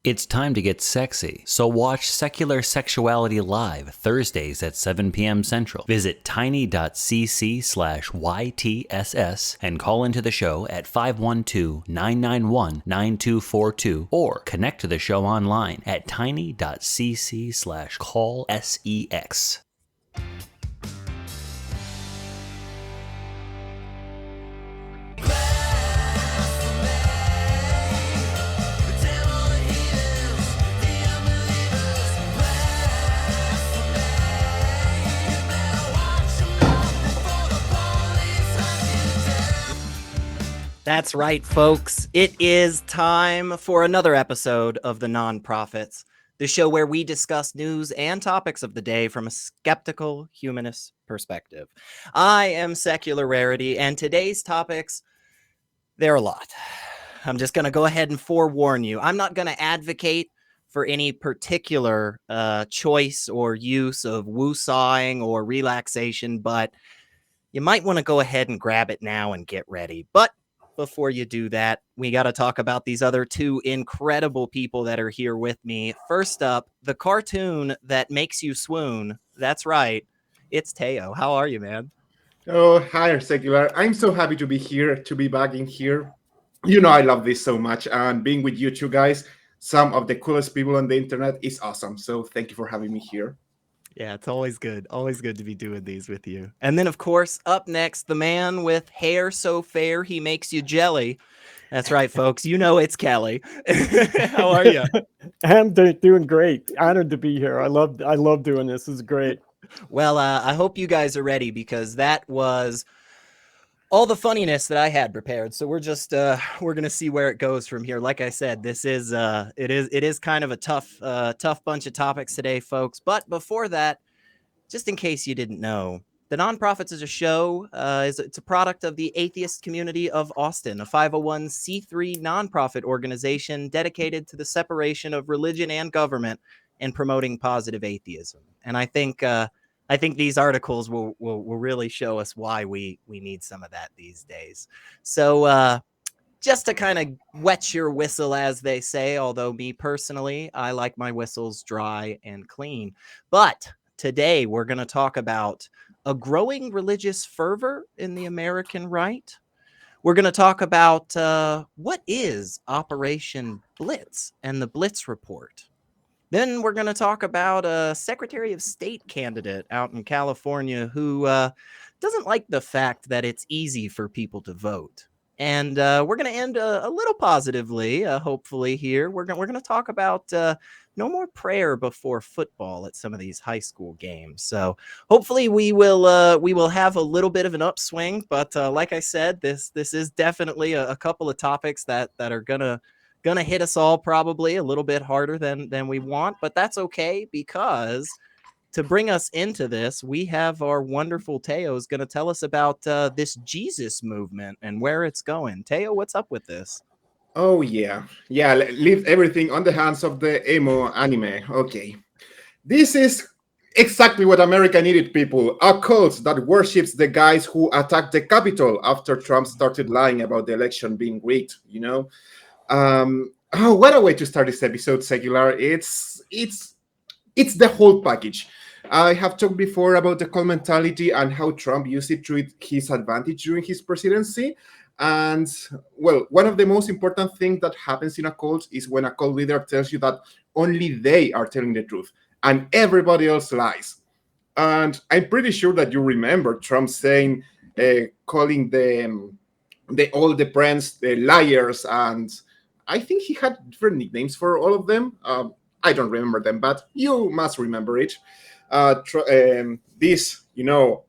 It's time to get sexy, so watch Secular Sexuality Live Thursdays at 7 p.m. Central. Visit tiny.cc/YTSS and call into the show at 512-991-9242 or connect to the show online at tiny.cc/callsex. That's right, folks. It is time for another episode of The Nonprofits, the show where we discuss news and topics of the day from a skeptical humanist perspective. I am Secular Rarity, and today's topics, they're a lot. I'm just going to go ahead and forewarn you. I'm not going to advocate for any particular choice or use of woo-sawing or relaxation, but you might want to go ahead and grab it now and get ready. But before you do that, we got to talk about these other two incredible people that are here with me. First up, the cartoon that makes you swoon. That's right. It's Teo. How are you, man? Oh, hi, Secular. I'm so happy to be here, to be back in here. You know, I love this so much. And being with you two guys, some of the coolest people on the internet, is awesome. So thank you for having me here. Yeah, it's always good. Always good to be doing these with you. And then, of course, up next, the man with hair so fair he makes you jelly. That's right, folks. You know it's Kelley. How are you? I'm doing great. Honored to be here. I love doing this. This is great. Well, I hope you guys are ready because that was all the funniness that I had prepared. So we're just we're gonna see where it goes from here. Like I said, this is it is kind of a tough bunch of topics today, folks. But before that, just in case you didn't know, The Nonprofits is a show. It's a product of the atheist community of Austin, a 501c3 nonprofit organization dedicated to the separation of religion and government and promoting positive atheism. And I think these articles will really show us why we need some of that these days. So just to kind of wet your whistle, as they say, although me personally, I like my whistles dry and clean. But today we're going to talk about a growing religious fervor in the American right. We're going to talk about what is Operation Blitz and the Blitz Report. Then we're going to talk about a Secretary of State candidate out in California who doesn't like the fact that it's easy for people to vote. And we're going to end a little positively, hopefully here. We're going to talk about no more prayer before football at some of these high school games. So hopefully we will have a little bit of an upswing. But like I said, this is definitely a couple of topics that are gonna hit us all probably a little bit harder than we want, but that's okay, because to bring us into this, we have our wonderful Teo is going to tell us about this Jesus movement and where it's going. Teo, what's up with this? Oh, yeah. Yeah, leave everything on the hands of the emo anime. Okay. This is exactly what America needed, people. A cult that worships the guys who attacked the Capitol after Trump started lying about the election being rigged, you know? What a way to start this episode, Secular. It's the whole package. I have talked before about the cult mentality and how Trump used it to his advantage during his presidency. And, well, one of the most important things that happens in a cult is when a cult leader tells you that only they are telling the truth and everybody else lies. And I'm pretty sure that you remember Trump saying, calling all the friends liars, and I think he had different nicknames for all of them. I don't remember them, but you must remember it. This,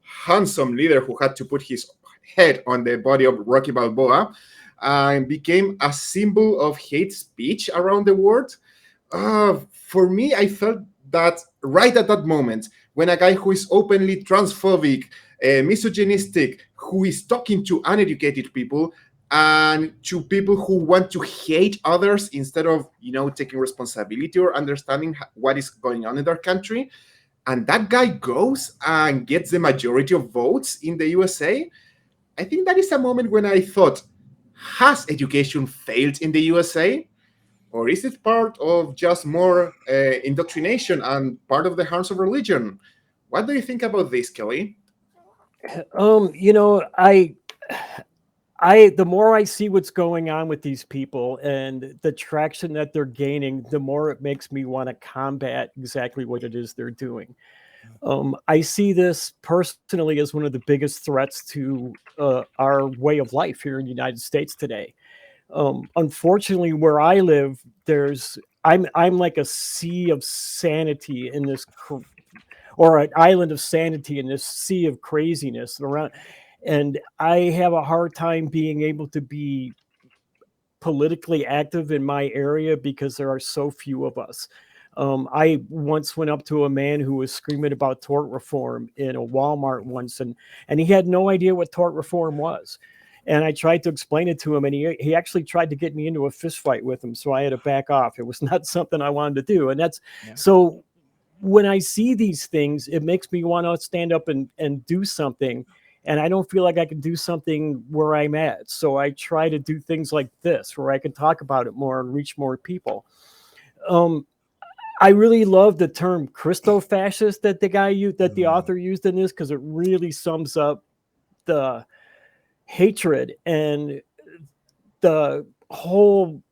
handsome leader who had to put his head on the body of Rocky Balboa became a symbol of hate speech around the world. For me, I felt that right at that moment, when a guy who is openly transphobic, misogynistic, who is talking to uneducated people, and to people who want to hate others instead of, taking responsibility or understanding what is going on in their country. And that guy goes and gets the majority of votes in the USA. I think that is a moment when I thought, has education failed in the USA? Or is it part of just more indoctrination and part of the harms of religion? What do you think about this, Kelley? You know, the more I see what's going on with these people and the traction that they're gaining, the more it makes me want to combat exactly what it is they're doing. I see this personally as one of the biggest threats to our way of life here in the United States today. Unfortunately, where I live, I'm like a sea of sanity in this, or an island of sanity in this sea of craziness around, and I have a hard time being able to be politically active in my area because there are so few of us. I once went up to a man who was screaming about tort reform in a Walmart once, and he had no idea what tort reform was. And I tried to explain it to him, and he actually tried to get me into a fist fight with him, so I had to back off. It was not something I wanted to do, and that's so. When I see these things, it makes me want to stand up and do something. And I don't feel like I can do something where I'm at. So I try to do things like this, where I can talk about it more and reach more people. I really love the term Christo-fascist that the author used in this, because it really sums up the hatred and the whole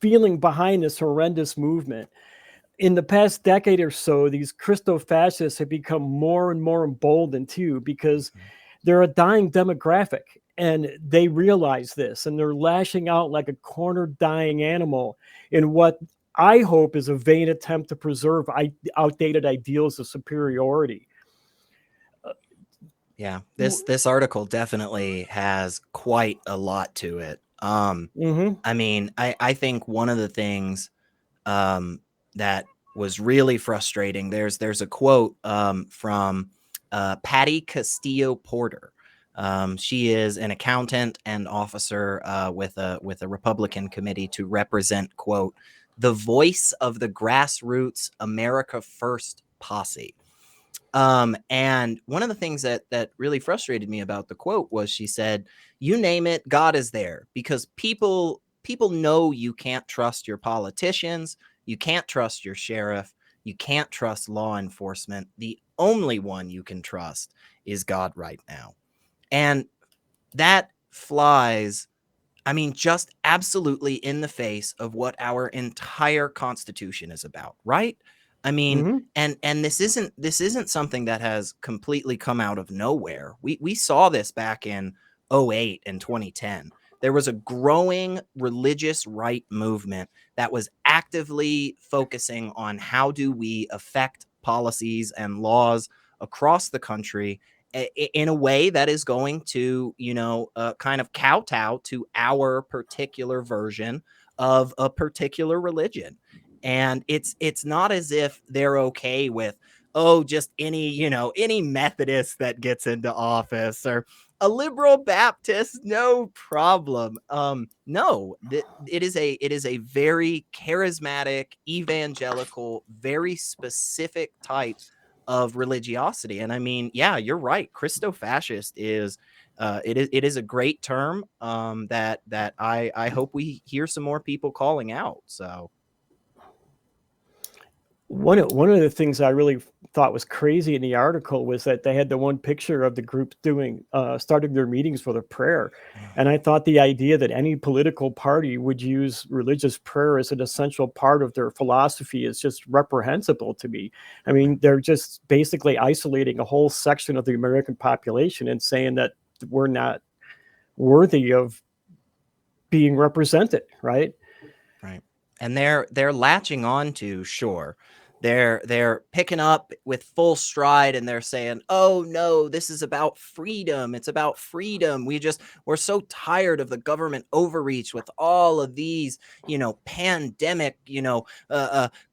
feeling behind this horrendous movement. In the past decade or so, these Christo-fascists have become more and more emboldened too, because they're a dying demographic and they realize this, and they're lashing out like a cornered dying animal in what I hope is a vain attempt to preserve outdated ideals of superiority. Yeah, this article definitely has quite a lot to it. I mean, I think one of the things that was really frustrating, there's a quote from Patty Castillo Porter. She is an accountant and officer with a Republican committee to represent, quote, the voice of the grassroots America First posse. And one of the things that really frustrated me about the quote was she said, you name it, God is there, because people know you can't trust your politicians. You can't trust your sheriff. You can't trust law enforcement. The only one you can trust is God right now. And that flies, I mean, just absolutely in the face of what our entire Constitution is about, right? I mean, and this isn't something that has completely come out of nowhere. We saw this back in 2008 and 2010. There was a growing religious right movement that was actively focusing on how do we affect policies and laws across the country in a way that is going to, kind of kowtow to our particular version of a particular religion. And it's not as if they're okay with, oh, just any Methodist that gets into office or a liberal Baptist, no problem. No, it is a very charismatic, evangelical, very specific type of religiosity. And I mean, yeah, you're right. Christo-fascist is it is a great term that I hope we hear some more people calling out. So one of the things I really thought was crazy in the article was that they had the one picture of the group starting their meetings with a prayer. And I thought the idea that any political party would use religious prayer as an essential part of their philosophy is just reprehensible to me. I mean, they're just basically isolating a whole section of the American population and saying that we're not worthy of being represented, right? Right. And they're latching on to, sure, they're picking up with full stride and they're saying, oh no, this is about freedom. It's about freedom. We're so tired of the government overreach with all of these, pandemic,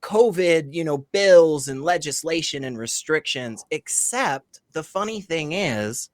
COVID, bills and legislation and restrictions. Except the funny thing is,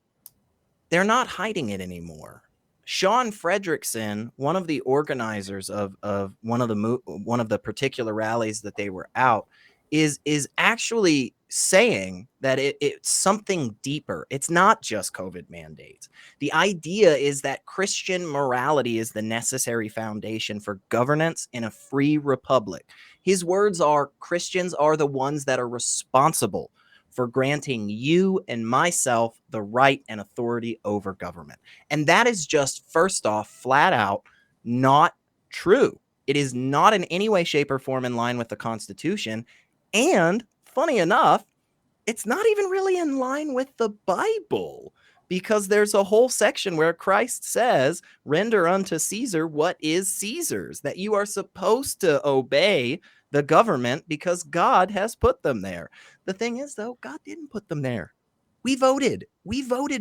they're not hiding it anymore. Sean Fredrickson, one of the organizers of one of the particular rallies that they were out, is actually saying that it's something deeper. It's not just COVID mandates. The idea is that Christian morality is the necessary foundation for governance in a free republic. His words are, Christians are the ones that are responsible for granting you and myself the right and authority over government. And that is just, first off, flat out not true. It is not in any way, shape, or form in line with the Constitution. And funny enough, it's not even really in line with the Bible, because there's a whole section where Christ says, render unto Caesar what is Caesar's, that you are supposed to obey the government because God has put them there. The thing is, though, God didn't put them there. We voted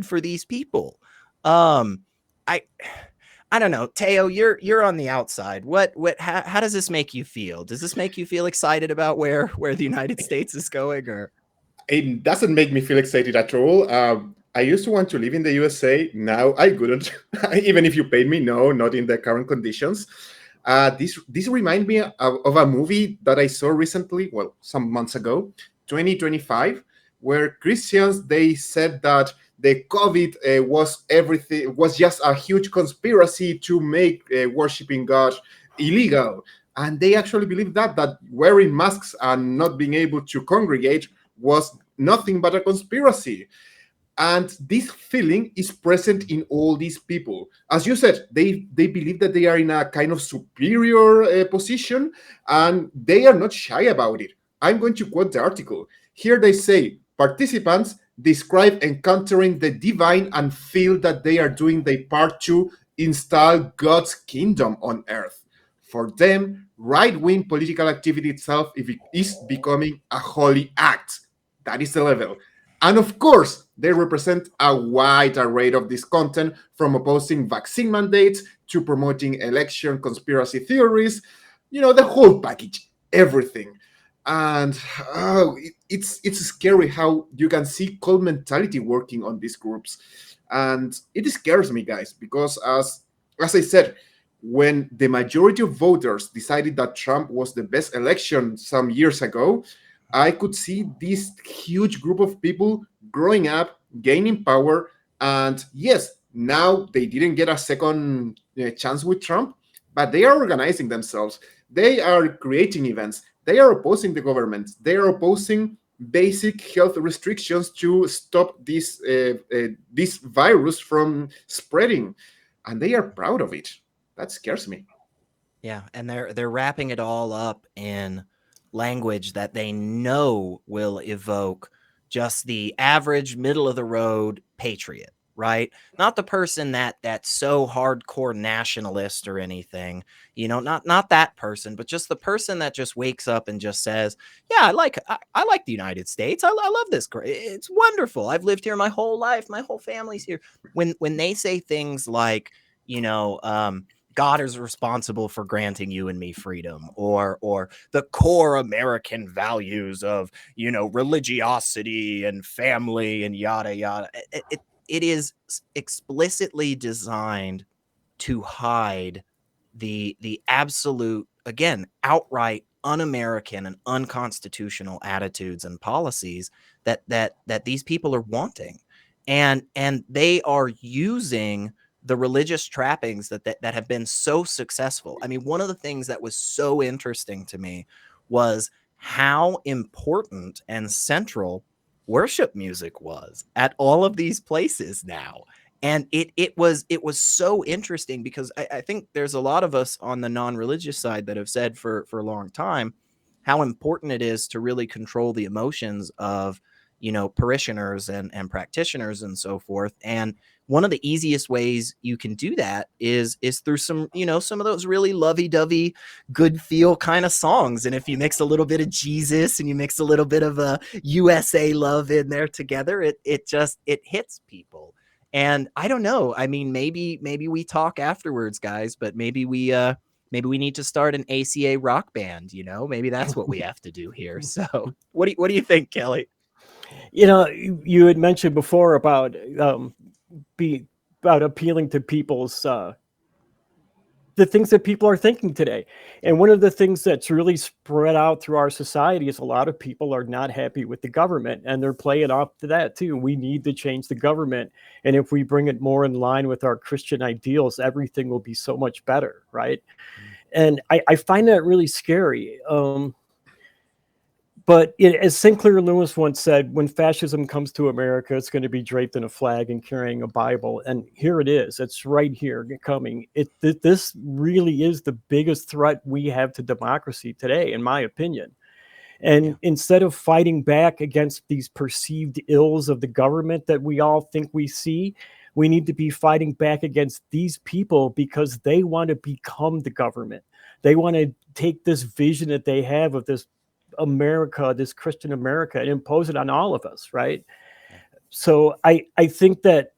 for these people. I don't know, Teo, you're on the outside. How does this make you feel? Does this make you feel excited about where the United States is going, or? It doesn't make me feel excited at all. I used to want to live in the USA. Now I couldn't, even if you paid me. No, not in the current conditions. This reminds me of a movie that I saw recently, well, some months ago, 2025, where Christians, they said that the COVID was just a huge conspiracy to make worshiping God illegal. And they actually believe that wearing masks and not being able to congregate was nothing but a conspiracy. And this feeling is present in all these people. As you said, they believe that they are in a kind of superior position, and they are not shy about it. I'm going to quote the article. Here they say, participants describe encountering the divine and feel that they are doing their part to install God's kingdom on earth. For them, right-wing political activity itself is becoming a holy act. That is the level. And of course, they represent a wide array of this content, from opposing vaccine mandates to promoting election conspiracy theories, the whole package, everything. And it's scary how you can see cult mentality working on these groups. And it scares me, guys, because as I said, when the majority of voters decided that Trump was the best election some years ago, I could see this huge group of people growing up, gaining power, and yes, now they didn't get a second chance with Trump, but they are organizing themselves. They are creating events. They are opposing the government. They are opposing basic health restrictions to stop this virus from spreading, and they are proud of it. That scares me. Yeah, and they're wrapping it all up in language that they know will evoke just the average middle of the road patriot, right? Not the person that's so hardcore nationalist or anything, not that person, but just the person that just wakes up and just says, yeah, I like the United States. I love this. It's wonderful. I've lived here my whole life. My whole family's here. When they say things like, God is responsible for granting you and me freedom, or the core American values of, religiosity and family and yada, yada. It is explicitly designed to hide the absolute, again, outright un-American and unconstitutional attitudes and policies that these people are wanting. And they are using the religious trappings that have been so successful. I mean, one of the things that was so interesting to me was how important and central worship music was at all of these places now. And it was so interesting, because I think there's a lot of us on the non-religious side that have said for a long time how important it is to really control the emotions of, parishioners and practitioners and so forth. And one of the easiest ways you can do that is through some of those really lovey-dovey, good feel kind of songs. And if you mix a little bit of Jesus and you mix a little bit of a USA love in there together, it hits people. And I don't know. I mean, maybe we talk afterwards, guys, but maybe we need to start an ACA rock band, maybe that's what we have to do here. So what do you think, Kelley? You had mentioned before about appealing to people's the things that people are thinking today. And one of the things that's really spread out through our society is a lot of people are not happy with the government, and they're playing off to that too. We need to change the government. And if we bring it more in line with our Christian ideals, everything will be so much better, right? And I find that really scary. But as Sinclair Lewis once said, when fascism comes to America, it's going to be draped in a flag and carrying a Bible. And here it is. It's right here coming. This really is the biggest threat we have to democracy today, in my opinion. And instead of fighting back against these perceived ills of the government that we all think we see, we need to be fighting back against these people because they want to become the government. They want to take this vision that they have of this America, this Christian America, and impose it on all of us, right? So I think that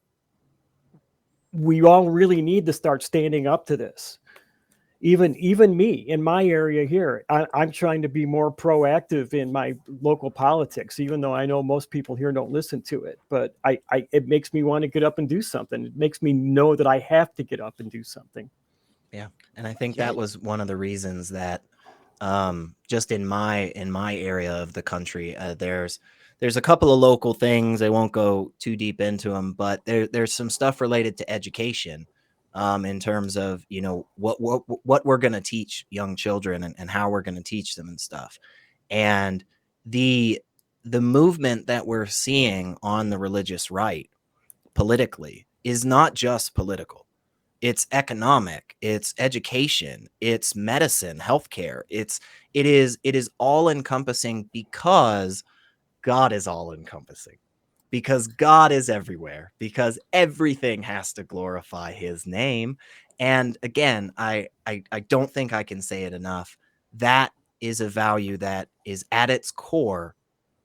we all really need to start standing up to this. Even me in my area here, I'm trying to be more proactive in my local politics, even though I know most people here don't listen to it. But it makes me want to get up and do something. It makes me know that I have to get up and do something. Yeah, and I think that was one of the reasons that just in my area of the country, there's a couple of local things. I won't go too deep into them, but there's some stuff related to education. In terms of, you know, what we're going to teach young children and how we're going to teach them and stuff. And the movement that we're seeing on the religious right politically is not just political. It's economic, it's education, it's medicine, healthcare. It is all encompassing because God is all encompassing. Because God is everywhere, because everything has to glorify his name. And again, I don't think I can say it enough. That is a value that is at its core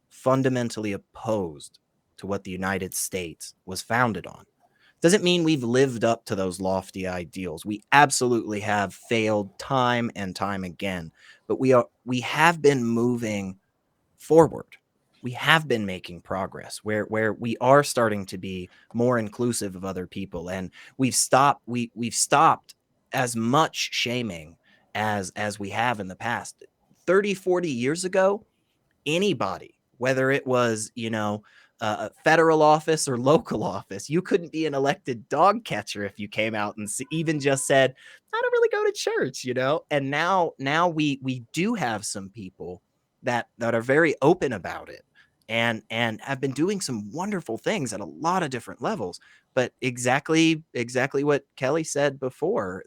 fundamentally opposed to what the United States was founded on. Doesn't mean we've lived up to those lofty ideals. We absolutely have failed time and time again, but we have been moving forward. We have been making progress where we are starting to be more inclusive of other people, and we've stopped as much shaming as we have in the past. 30, 40 years ago, anybody, whether it was, you know, a federal office or local office, you couldn't be an elected dog catcher if you came out and even just said, I don't really go to church, you know. And now we do have some people that are very open about it and have been doing some wonderful things at a lot of different levels. But exactly what Kelley said before,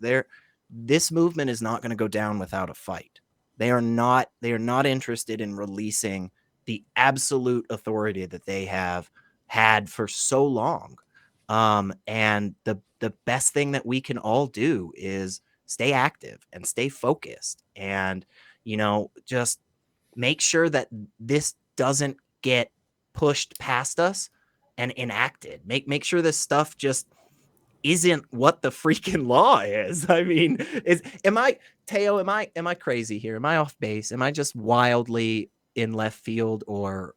this movement is not going to go down without a fight. They are not interested in releasing the absolute authority that they have had for so long. And the best thing that we can all do is stay active and stay focused and, you know, just make sure that this doesn't get pushed past us and enacted. Make sure this stuff just isn't what the freaking law is. I mean, Teo, am I crazy here? Am I off base? Am I just wildly in left field or?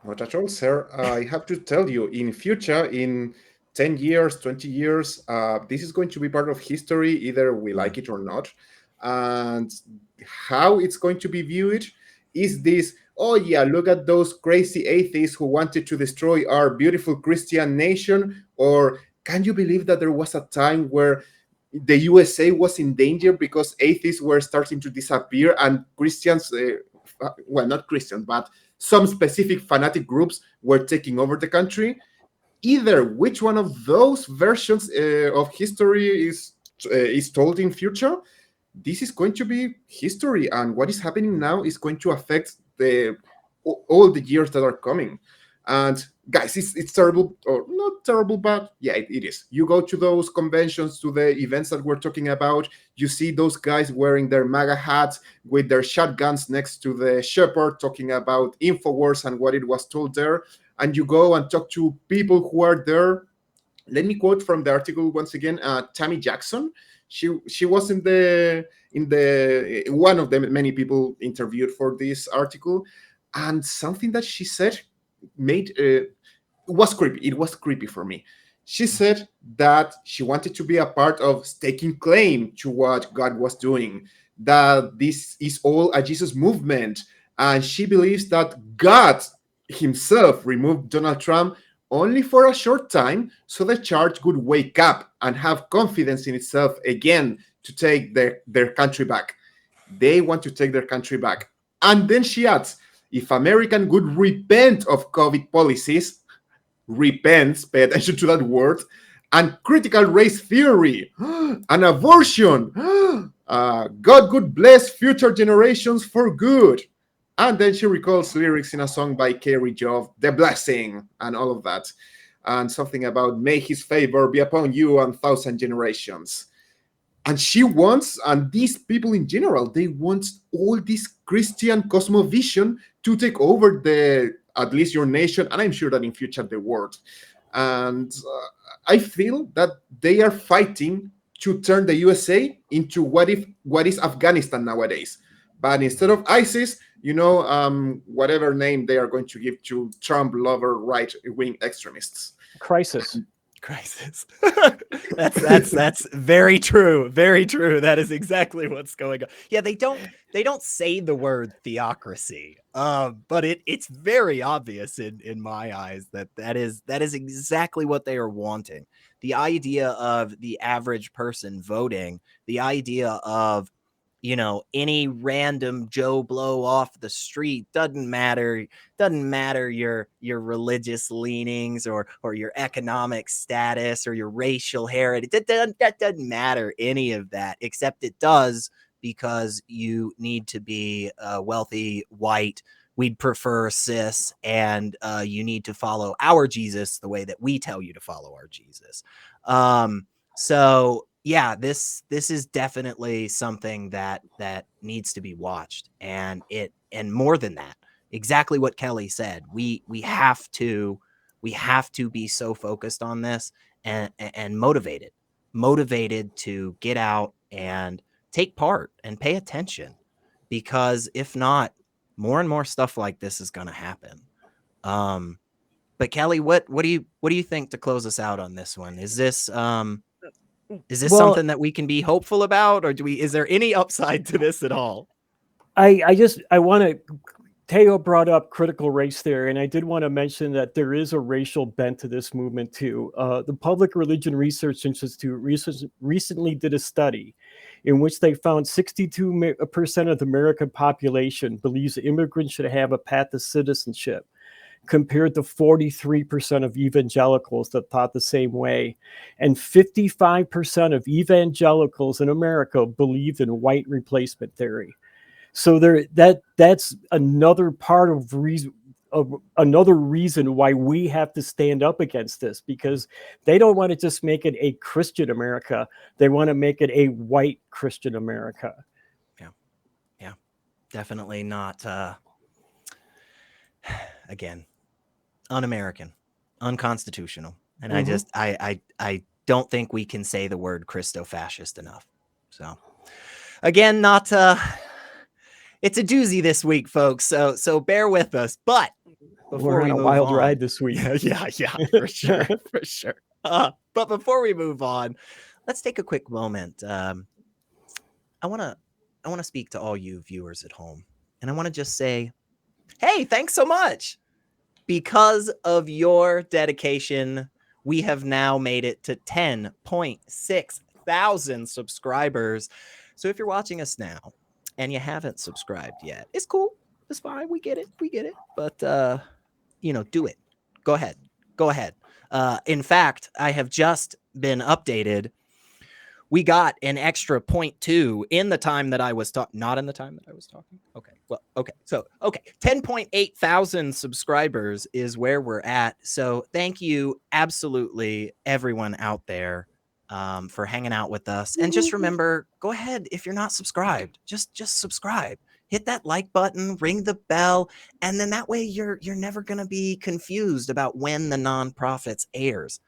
Not at all, sir. I have to tell you, in future, in 10 years, 20 years, this is going to be part of history, either we like it or not. And how it's going to be viewed is this, oh yeah, look at those crazy atheists who wanted to destroy our beautiful Christian nation. Or can you believe that there was a time where the USA was in danger because atheists were starting to disappear and Christians, well, not Christians, but some specific fanatic groups were taking over the country? Either which one of those versions of history is told in future, this is going to be history, and what is happening now is going to affect all the years that are coming. And guys, it's terrible, or not terrible, but yeah, it is. You go to those conventions, to the events that we're talking about, you see those guys wearing their MAGA hats with their shotguns next to the shepherd talking about InfoWars and what it was told there. And you go and talk to people who are there. Let me quote from the article once again, Tammy Jackson. She was in the one of the many people interviewed for this article, and something that she said made was creepy. It was creepy for me. She said that she wanted to be a part of staking claim to what God was doing, that this is all a Jesus movement. And she believes that God himself removed Donald Trump only for a short time so the church would wake up and have confidence in itself again to take their country back. They want to take their country back. And then she adds, if American would repent of COVID policies, repents, pay attention to that word, and critical race theory, and abortion, God would bless future generations for good. And then she recalls lyrics in a song by Carrie Jove, The Blessing, and all of that. And something about, may his favor be upon you and 1,000 generations. And she wants, and these people in general, they want all this Christian cosmovision to take over at least your nation, and I'm sure that in future the world. And I feel that they are fighting to turn the USA into what is Afghanistan nowadays. But instead of ISIS, whatever name they are going to give to Trump lover right-wing extremists. Crisis. That's very true. Very true. That is exactly what's going on. Yeah, they don't say the word theocracy, but it's very obvious in my eyes that is exactly what they are wanting. The idea of the average person voting, the idea of any random Joe Blow off the street, doesn't matter your religious leanings or your economic status or your racial heritage. That doesn't matter any of that, except it does because you need to be wealthy, white. We'd prefer cis, and you need to follow our Jesus the way that we tell you to follow our Jesus. So yeah, this is definitely something that needs to be watched, and more than that, exactly what Kelley said. We have to be so focused on this and motivated to get out and take part and pay attention, because if not, more and more stuff like this is going to happen. But Kelley, what do you think to close us out on this one? Is this something that we can be hopeful about, or is there any upside to this at all? I want to, Teo brought up critical race theory, and I did want to mention that there is a racial bent to this movement too. The Public Religion Research Institute recently did a study in which they found 62% of the American population believes immigrants should have a path to citizenship, compared to 43% of evangelicals that thought the same way. And 55% of evangelicals in America believed in white replacement theory. So that's another part of another reason why we have to stand up against this, because they don't want to just make it a Christian America. They want to make it a white Christian America. Yeah, definitely not. Again, un-American, unconstitutional. And I don't think we can say the word Christo-fascist enough. So again, it's a doozy this week, folks. So bear with us. But before we're on a wild ride this week. Yeah, for sure, for sure. But before we move on, let's take a quick moment. I want to speak to all you viewers at home, and I want to just say, hey, thanks so much. Because of your dedication, we have now made it to 10.6 thousand subscribers. So if you're watching us now and you haven't subscribed yet, it's cool. It's fine. We get it. But, do it. Go ahead. In fact, I have just been updated. We got an extra 0.2 in the time that I was talking, not in the time that I was talking. Okay. Well, okay. So, 10.8 thousand subscribers is where we're at. So thank you absolutely everyone out there for hanging out with us. And just remember, go ahead. If you're not subscribed, just subscribe, hit that like button, ring the bell. And then that way you're never going to be confused about when the Nonprofits airs.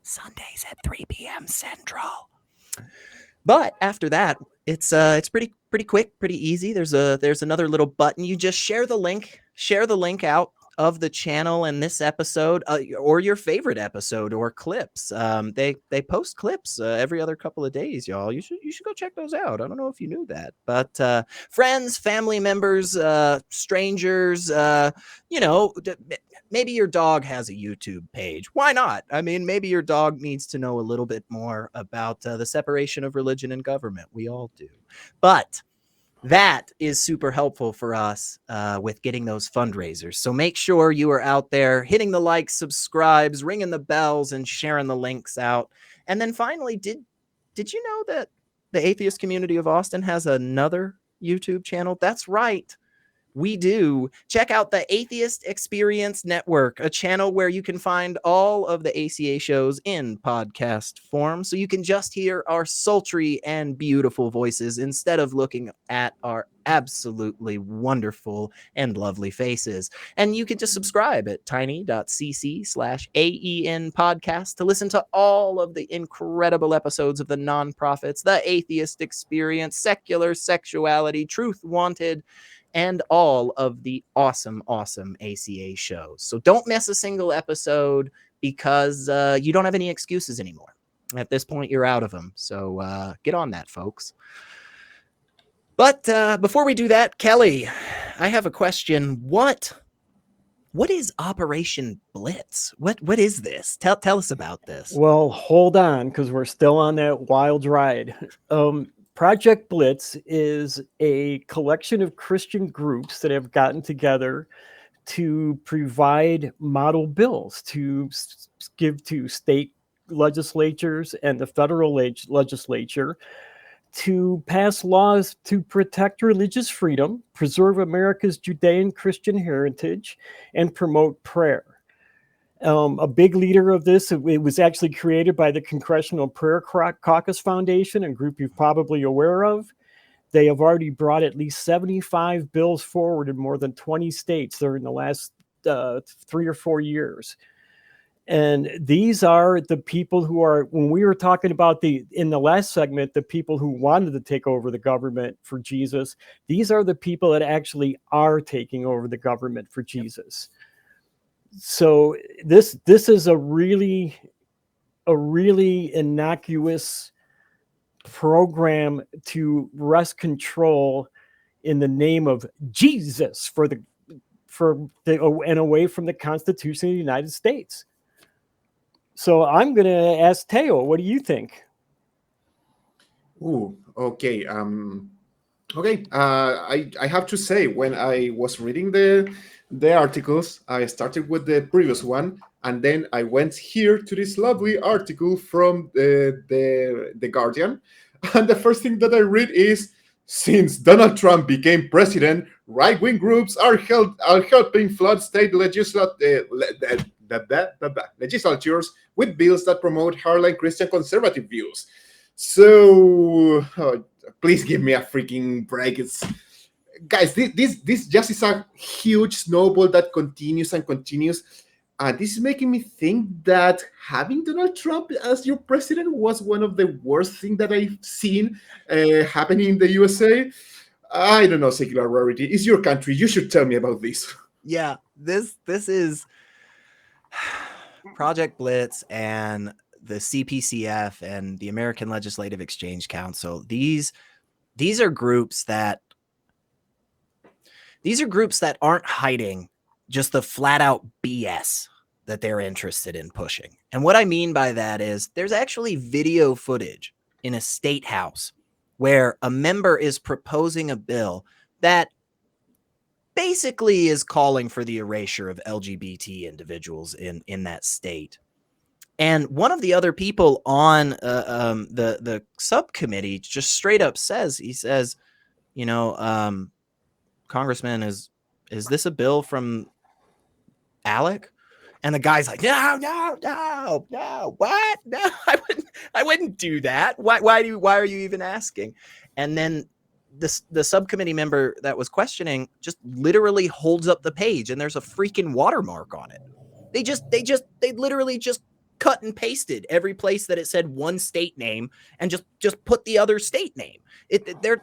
Sundays at 3 p.m. Central. But after that, it's pretty quick, pretty easy. There's another little button. You just share the link out of the channel and this episode, or your favorite episode or clips. They post clips every other couple of days, y'all. You should go check those out. I don't know if you knew that, but friends, family members, strangers, maybe your dog has a YouTube page. Why not? I mean, maybe your dog needs to know a little bit more about the separation of religion and government. We all do, but that is super helpful for us with getting those fundraisers. So make sure you are out there hitting the likes, subscribes, ringing the bells, and sharing the links out. And then finally, did you know that the atheist community of Austin has another YouTube channel? That's right. We do. Check out the Atheist Experience Network, a channel where you can find all of the ACA shows in podcast form, so you can just hear our sultry and beautiful voices instead of looking at our absolutely wonderful and lovely faces. And you can just subscribe at tiny.cc/AEN podcast to listen to all of the incredible episodes of the nonprofits, the Atheist Experience, Secular Sexuality, Truth Wanted, and all of the awesome ACA shows. So don't miss a single episode, because you don't have any excuses anymore. At this point, you're out of them. So get on that, folks. But before we do that, Kelley, I have a question. What is Operation Blitz? What is this? Tell us about this. Well, hold on, because we're still on that wild ride. Project Blitz is a collection of Christian groups that have gotten together to provide model bills to give to state legislatures and the federal legislature to pass laws to protect religious freedom, preserve America's Judean-Christian heritage, and promote prayer. A big leader of this, it was actually created by the Congressional Prayer Caucus Foundation, a group you're probably aware of. They have already brought at least 75 bills forward in more than 20 states during the last 3 or 4 years. And these are the people who are, when we were talking about in the last segment, the people who wanted to take over the government for Jesus, these are the people that actually are taking over the government for Jesus. So this is a really innocuous program to wrest control in the name of Jesus and away from the Constitution of the United States. So I'm going to ask Teo, what do you think? Ooh, okay. Okay. I have to say, when I was reading the articles, I started with the previous one, and then I went here to this lovely article from the Guardian, and the first thing that I read is, since Donald Trump became president, right-wing groups are helping flood state legislatures with bills that promote hardline Christian conservative views. So please give me a freaking break. Guys, this just is a huge snowball that continues and continues. And this is making me think that having Donald Trump as your president was one of the worst things that I've seen happening in the USA. I don't know, Secular Rarity. It's your country. You should tell me about this. Yeah, this is Project Blitz and the CPCF and the American Legislative Exchange Council. These are groups that aren't hiding just the flat out BS that they're interested in pushing. And what I mean by that is there's actually video footage in a state house where a member is proposing a bill that basically is calling for the erasure of LGBT individuals in that state. And one of the other people on the subcommittee just straight up says, Congressman, is this a bill from Alec? And the guy's like, no, what? No, I wouldn't do that. Why are you even asking? And then the subcommittee member that was questioning just literally holds up the page, and there's a freaking watermark on it. They literally just cut and pasted every place that it said one state name and just put the other state name.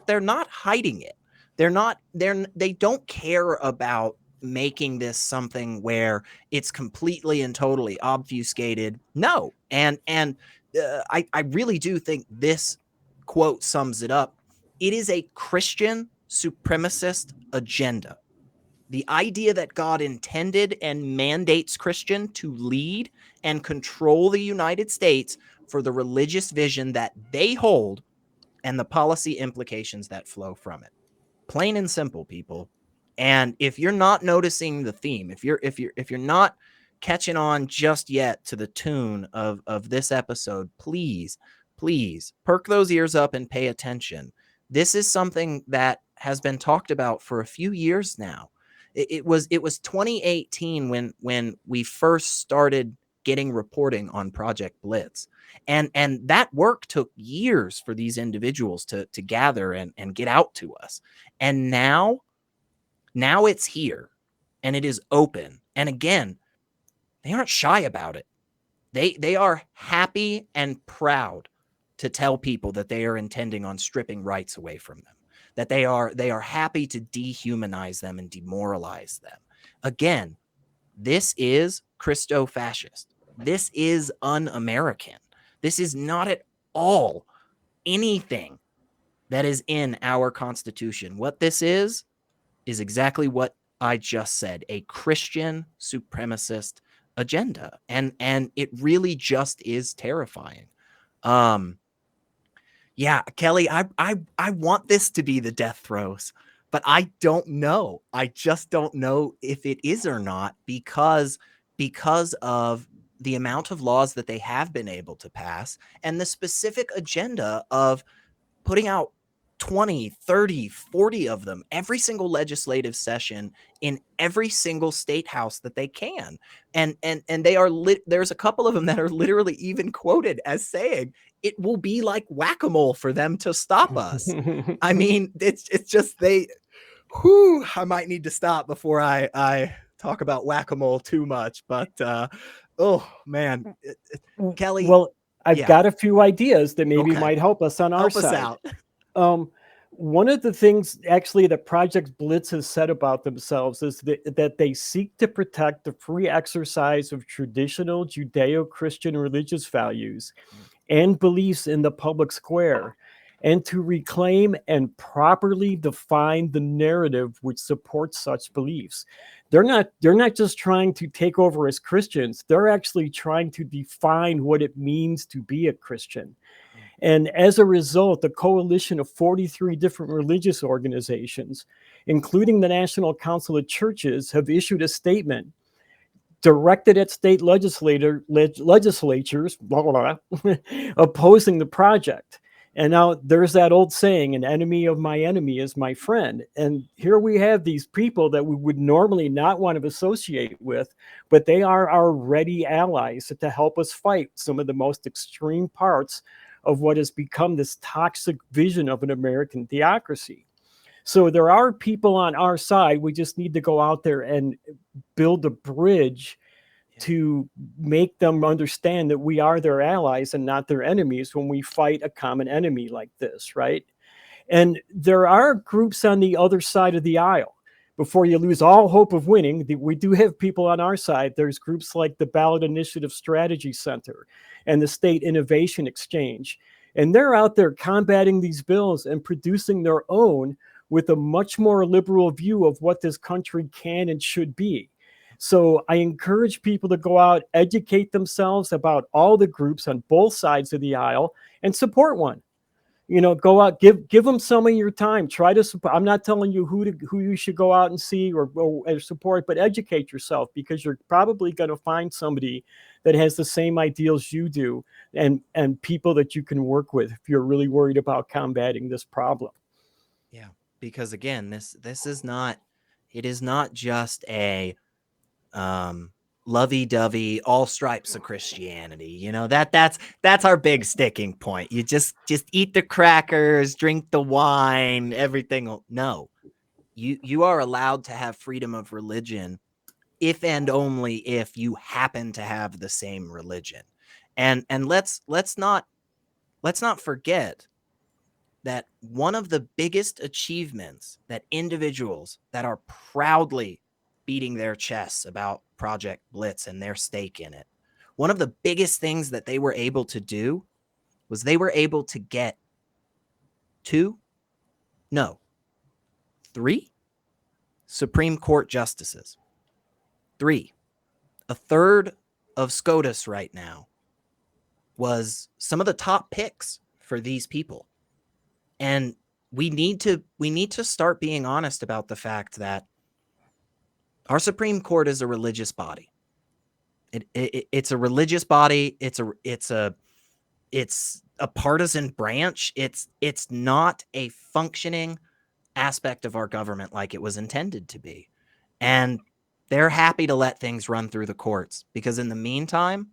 They're not hiding it. They don't care about making this something where it's completely and totally obfuscated. No. And I really do think this quote sums it up. It is a Christian supremacist agenda. The idea that God intended and mandates Christian to lead and control the United States for the religious vision that they hold and the policy implications that flow from it. Plain and simple, people. And if you're not noticing the theme, if you're not catching on just yet to the tune of this episode, please perk those ears up and pay attention. This is something that has been talked about for a few years now. It was 2018 when we first started getting reporting on Project Blitz. And that work took years for these individuals to gather and get out to us. And now it's here and it is open. And again, they aren't shy about it. They are happy and proud to tell people that they are intending on stripping rights away from them, that they are happy to dehumanize them and demoralize them. Again, this is Christo-fascist. This is un-American. This is not at all anything that is in our Constitution. What this is exactly what I just said, a Christian supremacist agenda. And it really just is terrifying. Yeah, Kelley, I want this to be the death throes, but I don't know. I just don't know if it is or not because of the amount of laws that they have been able to pass and the specific agenda of putting out 20, 30, 40 of them every single legislative session in every single state house that they can. And they are there's a couple of them that are literally even quoted as saying it will be like whack-a-mole for them to stop us. I mean, it's just I might need to stop before I talk about whack-a-mole too much, but oh man, Kelley. Well, I've got a few ideas that maybe might help us on our side. Help us out. One of the things actually that Project Blitz has said about themselves is that they seek to protect the free exercise of traditional Judeo-Christian religious values and beliefs in the public square, and to reclaim and properly define the narrative which supports such beliefs. They're not just trying to take over as Christians, they're actually trying to define what it means to be a Christian. And as a result, a coalition of 43 different religious organizations, including the National Council of Churches, have issued a statement directed at state legislatures, opposing the project. And now there's that old saying, an enemy of my enemy is my friend. And here we have these people that we would normally not want to associate with, but they are our ready allies to help us fight some of the most extreme parts of what has become this toxic vision of an American theocracy. So there are people on our side. We just need to go out there and build a bridge to make them understand that we are their allies and not their enemies when we fight a common enemy like this, right? And there are groups on the other side of the aisle. Before you lose all hope of winning, we do have people on our side. There's groups like the Ballot Initiative Strategy Center and the State Innovation Exchange. And they're out there combating these bills and producing their own with a much more liberal view of what this country can and should be. So I encourage people to go out, educate themselves about all the groups on both sides of the aisle and support one. You know, go out, give them some of your time. Try to support. I'm not telling you who you should go out and see or support, but educate yourself, because you're probably going to find somebody that has the same ideals you do, and people that you can work with if you're really worried about combating this problem. Yeah, because again, this is not. It is not just a lovey-dovey, all stripes of Christianity. You know, that's our big sticking point. You just eat the crackers, drink the wine, everything. No, you are allowed to have freedom of religion if and only if you happen to have the same religion. And let's not forget that one of the biggest achievements that individuals that are proudly beating their chests about Project Blitz and their stake in it. One of the biggest things that they were able to do was they were able to get 3 Supreme Court justices. 3. A third of SCOTUS right now was some of the top picks for these people. And we need to start being honest about the fact that our Supreme Court is a religious body. It's a religious body. It's a partisan branch. It's not a functioning aspect of our government like it was intended to be. And they're happy to let things run through the courts because in the meantime,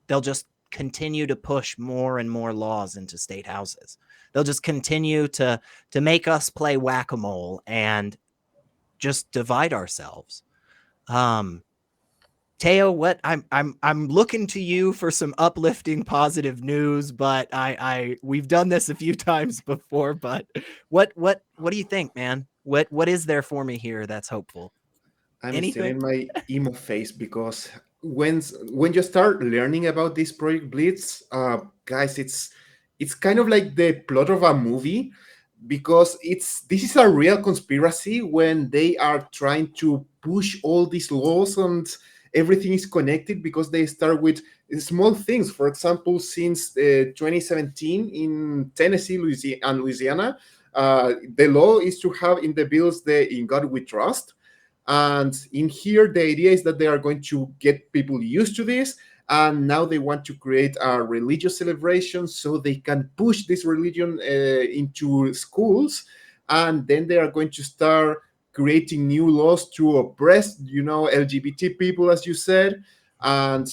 they'll just continue to push more and more laws into state houses. They'll just continue to make us play whack-a-mole and just divide ourselves. Teo, what I'm looking to you for some uplifting, positive news, but we've done this a few times before. But what do you think, man? What is there for me here that's hopeful? I'm still in my emo phase because when you start learning about this Project Blitz, guys, it's kind of like the plot of a movie because this is a real conspiracy when they are trying to push all these laws and everything is connected because they start with small things. For example, since 2017 in Tennessee, Louisiana, the law is to have in the bills the "In God We Trust." And in here, the idea is that they are going to get people used to this. And now they want to create a religious celebration so they can push this religion into schools. And then they are going to start creating new laws to oppress, LGBT people, as you said. And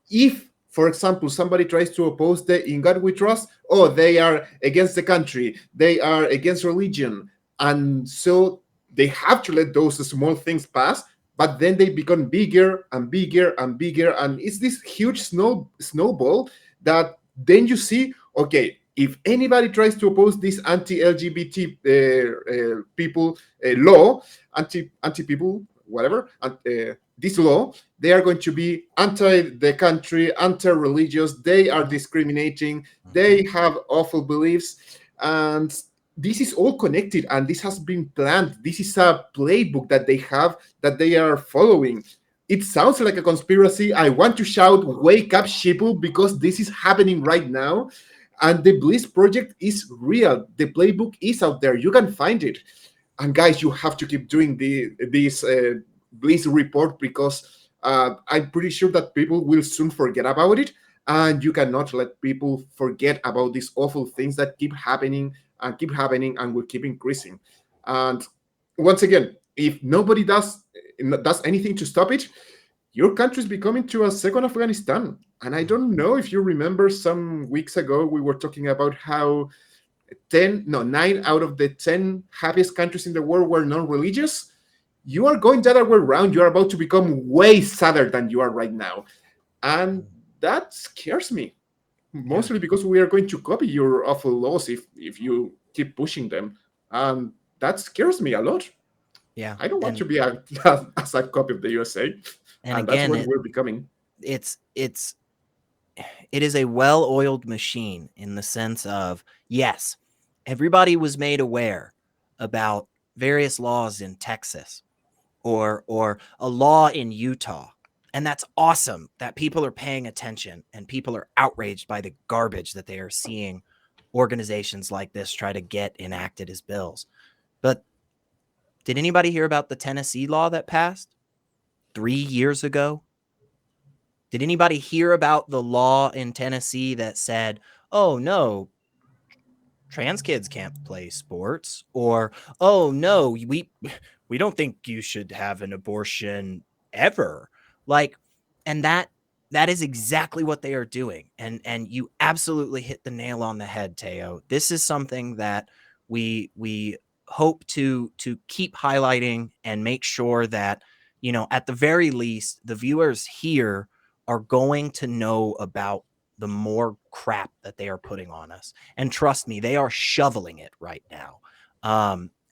if, for example, somebody tries to oppose the "In God We Trust," they are against the country. They are against religion. And so they have to let those small things pass, but then they become bigger and bigger and bigger. And it's this huge snowball that then you see, okay, if anybody tries to oppose this anti-LGBT people law, anti-people, whatever, this law, they are going to be anti the country, anti-religious. They are discriminating. They have awful beliefs. And this is all connected and this has been planned. This is a playbook that they have that they are following. It sounds like a conspiracy. I want to shout, wake up, sheeple, because this is happening right now. And the Blitz project is real. The playbook is out there. You can find it. And guys, you have to keep doing this Blitz report because I'm pretty sure that people will soon forget about it. And you cannot let people forget about these awful things that keep happening and will keep increasing. And once again, if nobody does anything to stop it, your country is becoming to a second Afghanistan. And I don't know if you remember some weeks ago, we were talking about how 9 out of the 10 happiest countries in the world were non-religious. You are going the other way around. You are about to become way sadder than you are right now. And that scares me. Mostly because we are going to copy your awful laws if you keep pushing them. And that scares me a lot. Yeah. I don't want to be a side copy of the USA. And again, that's what we're becoming. It is a well-oiled machine in the sense of, yes, everybody was made aware about various laws in Texas or a law in Utah. And that's awesome that people are paying attention and people are outraged by the garbage that they are seeing organizations like this try to get enacted as bills. But did anybody hear about the Tennessee law that passed 3 years ago? Did anybody hear about the law in Tennessee that said, oh, no, trans kids can't play sports? Or, oh, no, we don't think you should have an abortion ever. And that is exactly what they are doing. And you absolutely hit the nail on the head, Teo. This is something that we hope to keep highlighting and make sure that, at the very least, the viewers here are going to know about the more crap that they are putting on us. And trust me, they are shoveling it right now.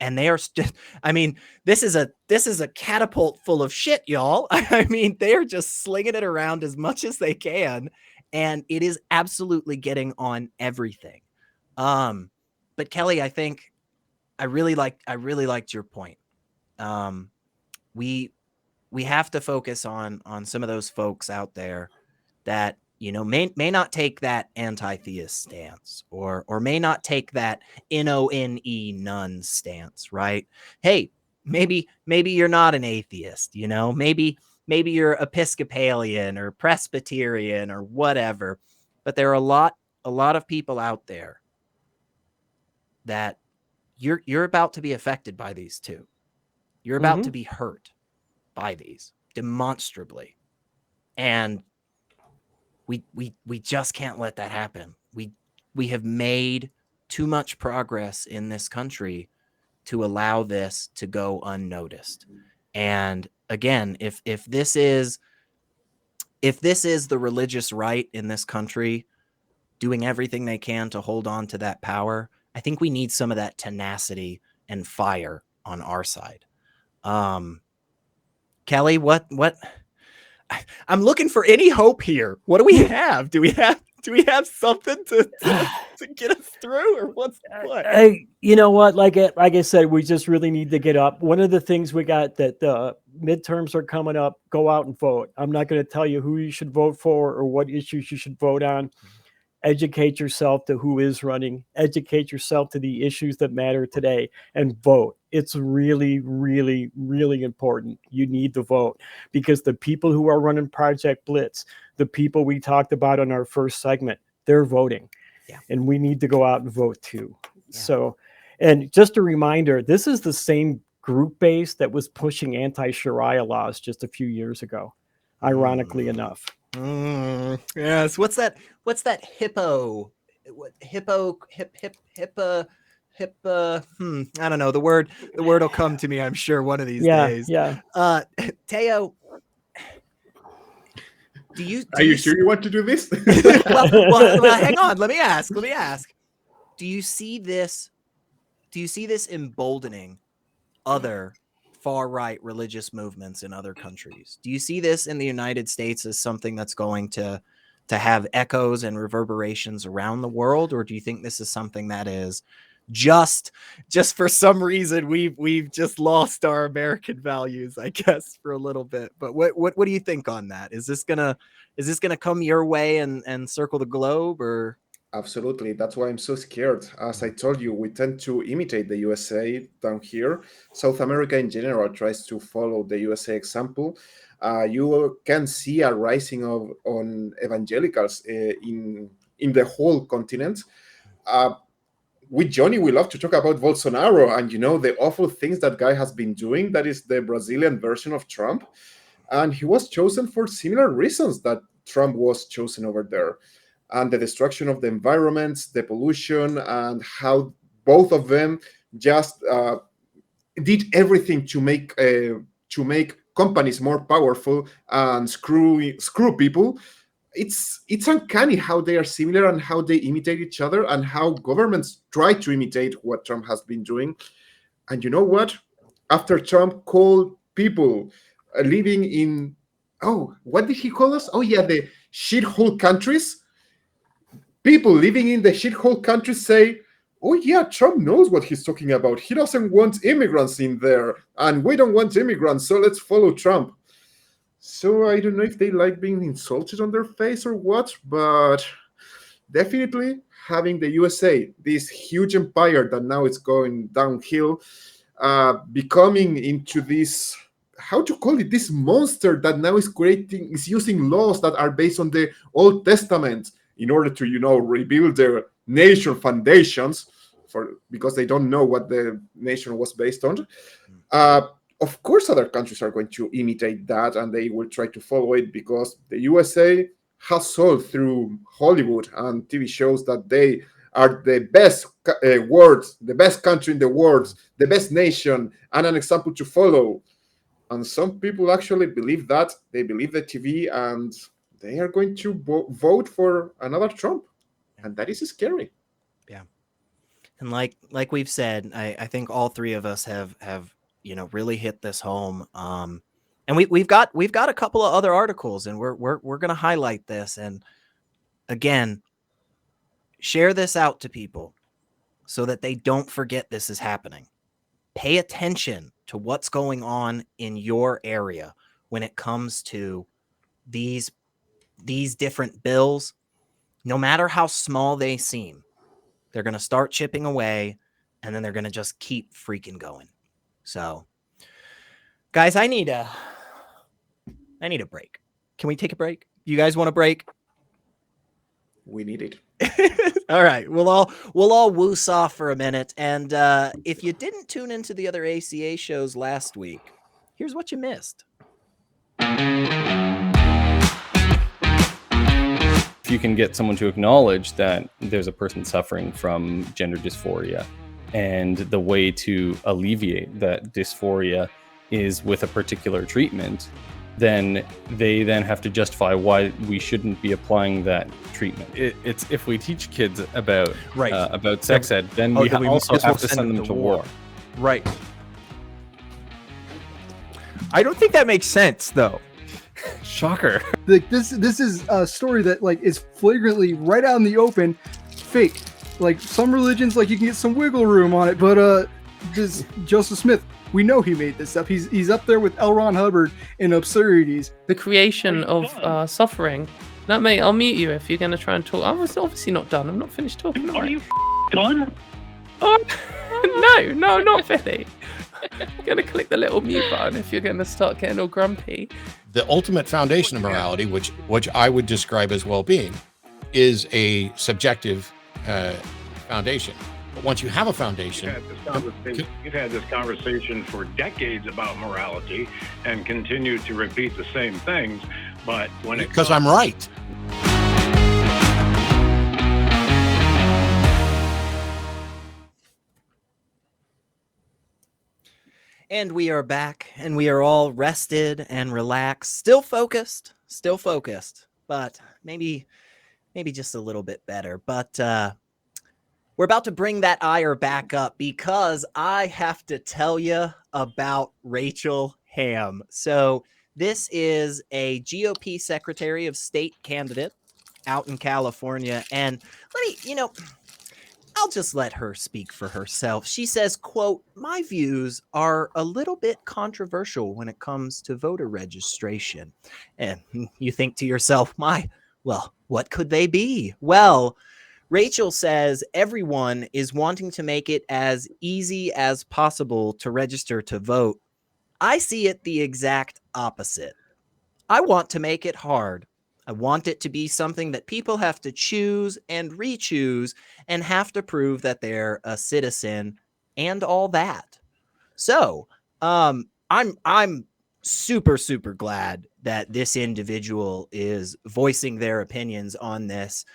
And they are just, I mean, this is a catapult full of shit, y'all. I mean, they are just slinging it around as much as they can, and it is absolutely getting on everything. But Kelley, I think I really liked your point. We have to focus on some of those folks out there that, you know, may not take that anti-theist stance, or may not take that none stance, right? Hey, maybe you're not an atheist, you know, maybe you're Episcopalian or Presbyterian or whatever, but there are a lot of people out there that you're about to be affected by these too. You're about to be hurt by these demonstrably, and we just can't let that happen. We have made too much progress in this country to allow this to go unnoticed. And again, if this is the religious right in this country doing everything they can to hold on to that power, I think we need some of that tenacity and fire on our side. Kelley, what I'm looking for any hope here. What do we have? Do we have something to get us through, or what? You know what? Like I said, we just really need to get up. One of the things we got, that the midterms are coming up. Go out and vote. I'm not going to tell you who you should vote for or what issues you should vote on. Educate yourself to who is running. Educate yourself to the issues that matter today, and vote. It's really, really, really important. You need to vote, because the people who are running Project Blitz, the people we talked about on our first segment, they're voting. Yeah. And we need to go out and vote too. Yeah. So, and just a reminder, this is the same group base that was pushing anti-Sharia laws just a few years ago, ironically enough. Yes. What's that hippo? Hippo. I don't know. The word will come to me, I'm sure, one of these days. Yeah. Teo, are you sure you want to do this? well, hang on. Let me ask. Do you see this emboldening other far-right religious movements in other countries? Do you see this in the United States as something that's going to have echoes and reverberations around the world, or do you think this is something that is just for some reason we've just lost our American values, I guess, for a little bit? But what do you think on that? Is this gonna come your way and circle the globe, or? Absolutely. That's why I'm so scared. As I told you, we tend to imitate the USA down here. South America in general tries to follow the USA example. You can see a rising on evangelicals in the whole continent. With Johnny, we love to talk about Bolsonaro and, you know, the awful things that guy has been doing. That is the Brazilian version of Trump. And he was chosen for similar reasons that Trump was chosen over there. And the destruction of the environment, the pollution, and how both of them just did everything to make companies more powerful and screw people. It's uncanny how they are similar and how they imitate each other, and how governments try to imitate what Trump has been doing. And you know what? After Trump called people living in, what did he call us? Oh yeah, the shithole countries. People living in the shithole countries say, oh yeah, Trump knows what he's talking about. He doesn't want immigrants in there, and we don't want immigrants, so let's follow Trump. So I don't know if they like being insulted on their face or what, but definitely having the USA, this huge empire that now is going downhill, becoming into this, how to call it, this monster that now is using laws that are based on the Old Testament in order to, you know, rebuild their nation foundations, because they don't know what the nation was based on. Of course, other countries are going to imitate that, and they will try to follow it, because the USA has sold through Hollywood and TV shows that they are the best the best country in the world, the best nation, and an example to follow. And some people actually believe that. They believe the TV, and they are going to vote for another Trump. And that is scary. Yeah. And like we've said, I think all three of us have really hit this home. And we've got a couple of other articles, and we're gonna highlight this. And again, share this out to people so that they don't forget this is happening. Pay attention to what's going on in your area when it comes to these different bills. No matter how small they seem, they're going to start chipping away, and then they're going to just keep freaking going. So, guys, I need a break. Can we take a break? You guys want a break? We need it. All right, we'll all woos off for a minute. And if you didn't tune into the other ACA shows last week, here's what you missed. If you can get someone to acknowledge that there's a person suffering from gender dysphoria, and the way to alleviate that dysphoria is with a particular treatment, then they then have to justify why we shouldn't be applying that treatment. It's if we teach kids about sex ed, then we also have to send them to war. Right. I don't think that makes sense, though. Shocker. Like this is a story that like is flagrantly right out in the open, fake. Like some religions, like you can get some wiggle room on it, but this Joseph Smith, we know he made this up. He's up there with L. Ron Hubbard in absurdities. The creation of suffering. No, mate, I'll mute you if you're going to try and talk. I was obviously not done. I'm not finished talking. Are you done? Oh, no, not Philly. I'm going to click the little mute button if you're going to start getting all grumpy. The ultimate foundation of morality, which I would describe as well-being, is a subjective foundation. But once you have a foundation... You've had this conversation for decades about morality and continue to repeat the same things, but when it Because I'm right. And we are back, and we are all rested and relaxed, still focused, but maybe just a little bit better. But we're about to bring that ire back up because I have to tell you about Rachel Hamm. So this is a GOP Secretary of State candidate out in California, and I'll just let her speak for herself. She says, quote, "My views are a little bit controversial when it comes to voter registration." And you think to yourself, what could they be? Well, Rachel says everyone is wanting to make it as easy as possible to register to vote. I see it the exact opposite. I want to make it hard. I want it to be something that people have to choose and re-choose and have to prove that they're a citizen and all that. So, I'm super, super glad that this individual is voicing their opinions on this,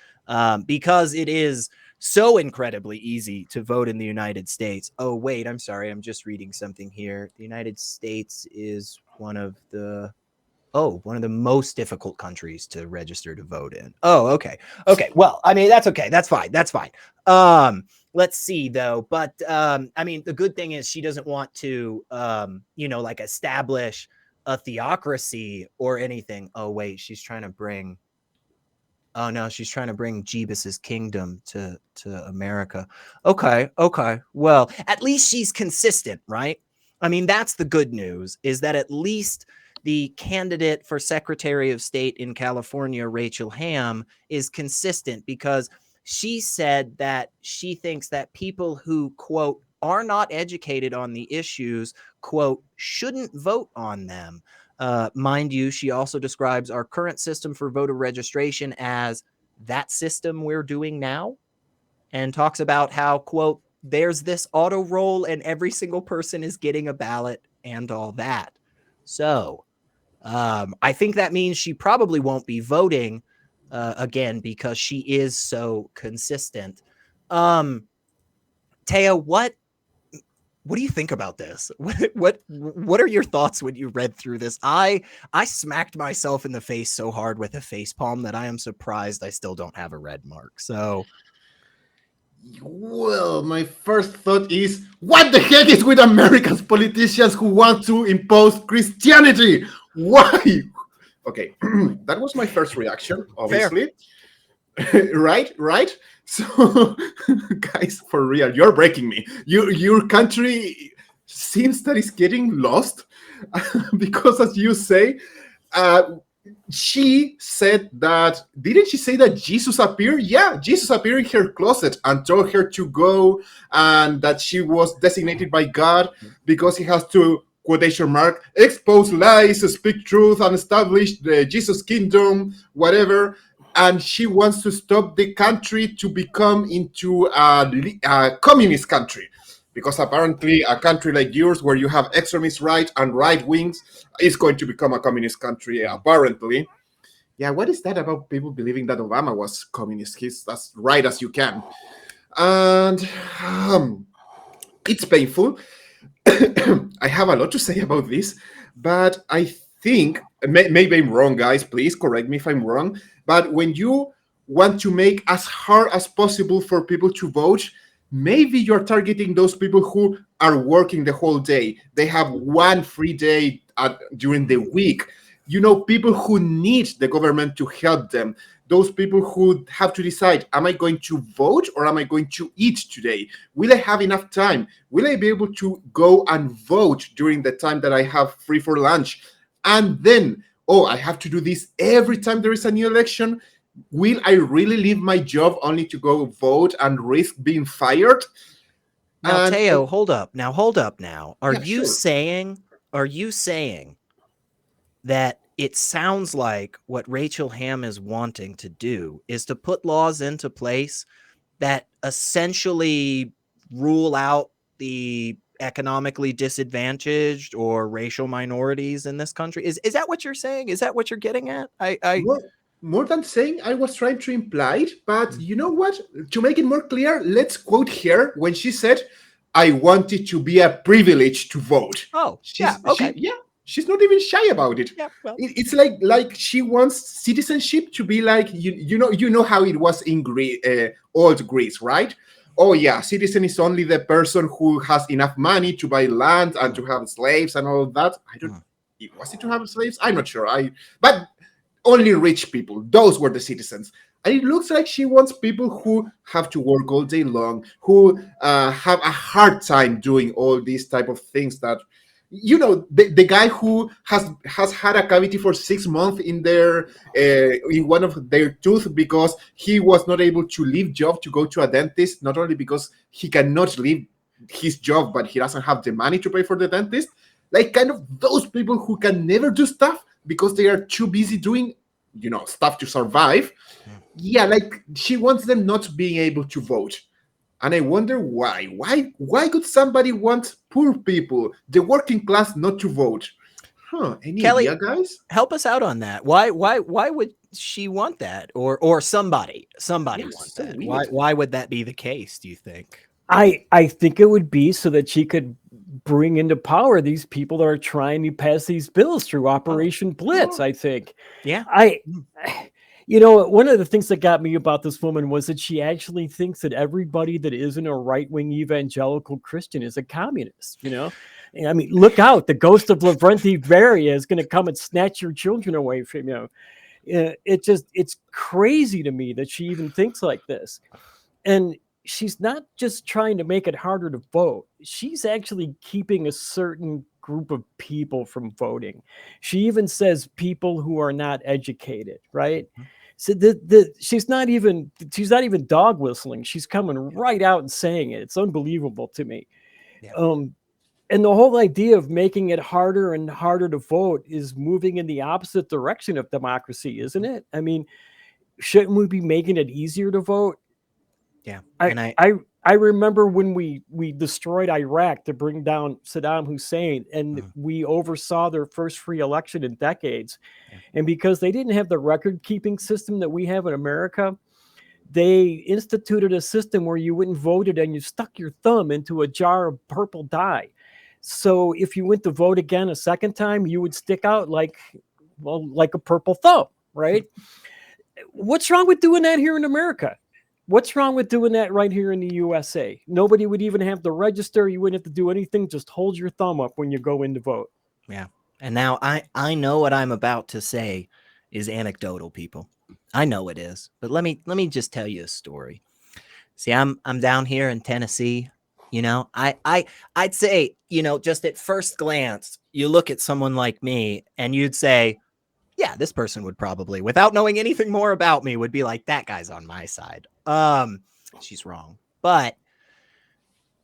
because it is so incredibly easy to vote in the United States. Oh, wait, I'm sorry. I'm just reading something here. The United States is one of the most difficult countries to register to vote in. Oh, okay. Okay. Well, I mean, that's okay. That's fine. Let's see though. But, I mean, the good thing is she doesn't want to, establish a theocracy or anything. Oh, wait, she's trying to bring Jeebus's kingdom to America. Okay. Well, at least she's consistent, right? I mean, that's the good news, is that at least the candidate for Secretary of State in California, Rachel Hamm, is consistent, because she said that she thinks that people who, quote, are not educated on the issues, quote, shouldn't vote on them. Mind you, she also describes our current system for voter registration as that system we're doing now, and talks about how, quote, there's this auto roll and every single person is getting a ballot and all that. So I think that means she probably won't be voting again, because she is so consistent. Teo, what do you think about this? What are your thoughts when you read through this? I smacked myself in the face so hard with a face palm that I am surprised I still don't have a red mark. So Well, my first thought is, what the heck is with America's politicians who want to impose Christianity? Why? Okay, that was my first reaction, obviously. Right? So, guys, for real, you're breaking me. Your country seems that it's getting lost because, as you say, she said that, didn't she say that Jesus appeared? Yeah, Jesus appeared in her closet and told her to go, and that she was designated by God because he has to, quotation mark, expose lies, speak truth, and establish the Jesus kingdom, whatever. And she wants to stop the country to become into a communist country. Because apparently a country like yours, where you have extremist right and right wings, is going to become a communist country, apparently. Yeah, what is that about people believing that Obama was communist? He's as right as you can. And it's painful. I have a lot to say about this, but I think, maybe I'm wrong, guys, please correct me if I'm wrong, but when you want to make as hard as possible for people to vote, maybe you're targeting those people who are working the whole day. They have one free day during the week. You know, people who need the government to help them. Those people who have to decide, am I going to vote or am I going to eat today? Will I have enough time? Will I be able to go and vote during the time that I have free for lunch? And then, I have to do this every time there is a new election. Will I really leave my job only to go vote and risk being fired? Now, Mateo, hold up. Are you saying that it sounds like what Rachel Hamm is wanting to do is to put laws into place that essentially rule out the economically disadvantaged or racial minorities in this country? Is that what you're saying? Is that what you're getting at? More than saying, I was trying to imply it, but you know what? To make it more clear, let's quote her when she said, I want it to be a privilege to vote. Oh, okay. She's not even shy about it. Yeah, well. It's like she wants citizenship to be like, you know how it was in old Greece, right? Oh yeah, citizen is only the person who has enough money to buy land and to have slaves and all of that. Was it to have slaves? I'm not sure. But only rich people, those were the citizens. And it looks like she wants people who have to work all day long, who have a hard time doing all these type of things that, you know, the guy who has had a cavity for 6 months in one of their tooth because he was not able to leave job to go to a dentist, not only because he cannot leave his job, but he doesn't have the money to pay for the dentist. Like kind of those people who can never do stuff because they are too busy doing, you know, stuff to survive. Yeah, like she wants them not being able to vote. And I wonder why. Why could somebody want poor people, the working class, not to vote? Any Kelley, idea, guys? Help us out on that. Why would she want that? Or somebody want that? Weird. Why would that be the case, do you think? I think it would be so that she could bring into power these people that are trying to pass these bills through Operation Blitz, I think. Yeah. You know, one of the things that got me about this woman was that she actually thinks that everybody that isn't a right-wing evangelical Christian is a communist, you know? I mean, look out. The ghost of Lavrenti Beria is going to come and snatch your children away from you. It's crazy to me that she even thinks like this. And she's not just trying to make it harder to vote. She's actually keeping a certain group of people from voting. She even says people who are not educated, right? So she's not even dog whistling. She's coming right out and saying it. It's unbelievable to me. Yeah. And the whole idea of making it harder and harder to vote is moving in the opposite direction of democracy, isn't it? I mean, shouldn't we be making it easier to vote? Yeah. I remember when we destroyed Iraq to bring down Saddam Hussein, and we oversaw their first free election in decades. Yeah. And because they didn't have the record keeping system that we have in America, they instituted a system where you went and voted and you stuck your thumb into a jar of purple dye. So if you went to vote again a second time, you would stick out like a purple thumb, right? What's wrong with doing that here in America? What's wrong with doing that right here in the USA? Nobody would even have to register. You wouldn't have to do anything. Just hold your thumb up when you go in to vote. Yeah. And now I know what I'm about to say is anecdotal, people. I know it is. But let me just tell you a story. See, I'm down here in Tennessee. You know, I'd say, you know, just at first glance, you look at someone like me and you'd say, yeah, this person would probably, without knowing anything more about me, would be like, that guy's on my side. She's wrong. But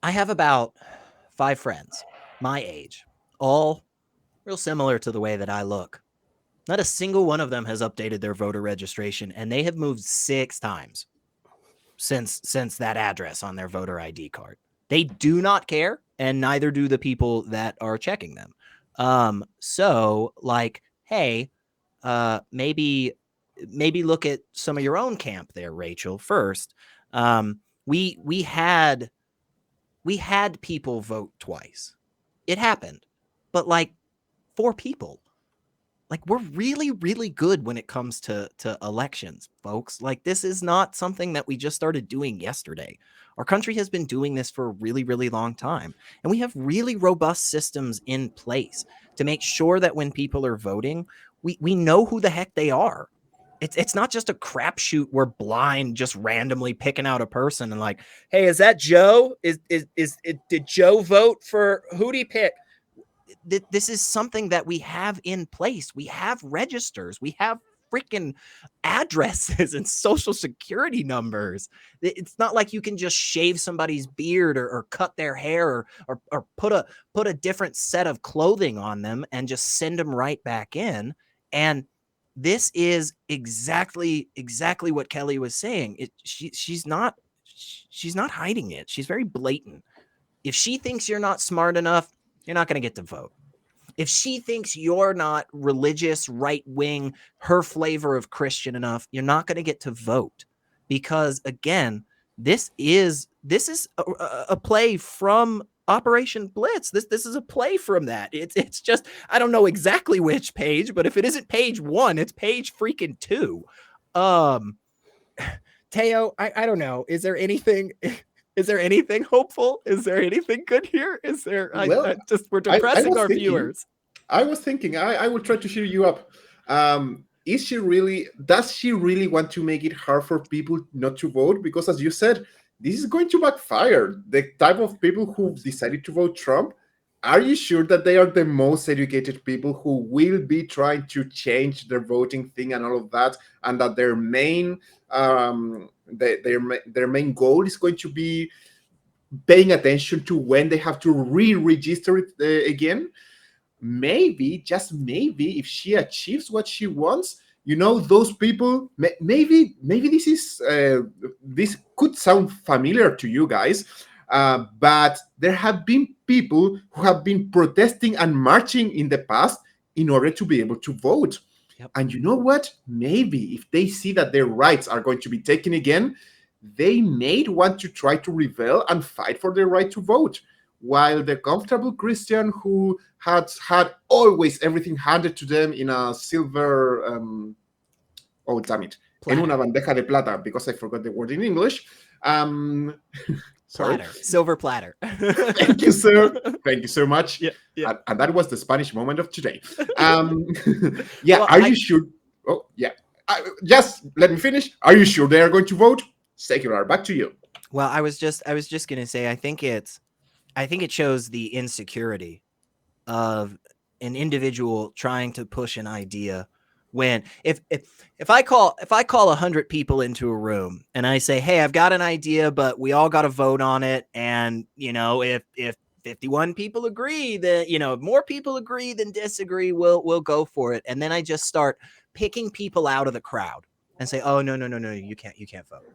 I have about 5 friends my age, all real similar to the way that I look. Not a single one of them has updated their voter registration, and they have moved 6 times since that address on their voter ID card. They do not care, and neither do the people that are checking them. So like, hey, maybe look at some of your own camp there, Rachel. First, we had people vote twice. It happened, but like 4 people. Like, we're really, really good when it comes to elections, folks. Like, this is not something that we just started doing yesterday. Our country has been doing this for a really, really long time. And we have really robust systems in place to make sure that when people are voting, we know who the heck they are. It's not just a crapshoot. We're blind, just randomly picking out a person and like, hey, is that Joe? Did Joe vote for, who'd he pick? This is something that we have in place. We have registers. We have freaking addresses and social security numbers. It's not like you can just shave somebody's beard or cut their hair or put a different set of clothing on them and just send them right back in. And this is exactly what Kelley was saying. She's not hiding it. She's very blatant. If she thinks you're not smart enough, you're not going to get to vote. If she thinks you're not religious, right-wing, her flavor of Christian enough, you're not going to get to vote. Because again, this is a play from Operation Blitz. This is a play from that. It's just, I don't know exactly which page, but if it isn't page 1, it's page freaking 2. Teo, I don't know. Is there anything hopeful? Is there anything good here? Is there? Well, we're depressing our thinking, viewers. I was thinking, I will try to cheer you up. Does she really want to make it hard for people not to vote? Because as you said, this is going to backfire. The type of people who decided to vote Trump, are you sure that they are the most educated people who will be trying to change their voting thing and all of that, and that their main their main goal is going to be paying attention to when they have to re-register it again? Maybe, just maybe, if she achieves what she wants, you know, those people, maybe this could sound familiar to you guys, but there have been people who have been protesting and marching in the past in order to be able to vote. Yep. And you know what? Maybe if they see that their rights are going to be taken again, they may want to try to rebel and fight for their right to vote. While the comfortable Christian who had always everything handed to them in a silver, oh damn it, Platter. En una bandeja de plata, because I forgot the word in English. Sorry. Platter, silver platter. Thank you, sir. Thank you so much. Yeah. And that was the Spanish moment of today. Well, you sure? Oh, yeah. Just let me finish. Are you sure they are going to vote? Secular, back to you. Well, I was just gonna say, I think it shows the insecurity of an individual trying to push an idea. When if I call 100 people into a room and I say, hey, I've got an idea, but we all got to vote on it, and you know, if 51 people agree, then you know, if more people agree than disagree, we'll go for it. And then I just start picking people out of the crowd and say, oh no, you can't vote.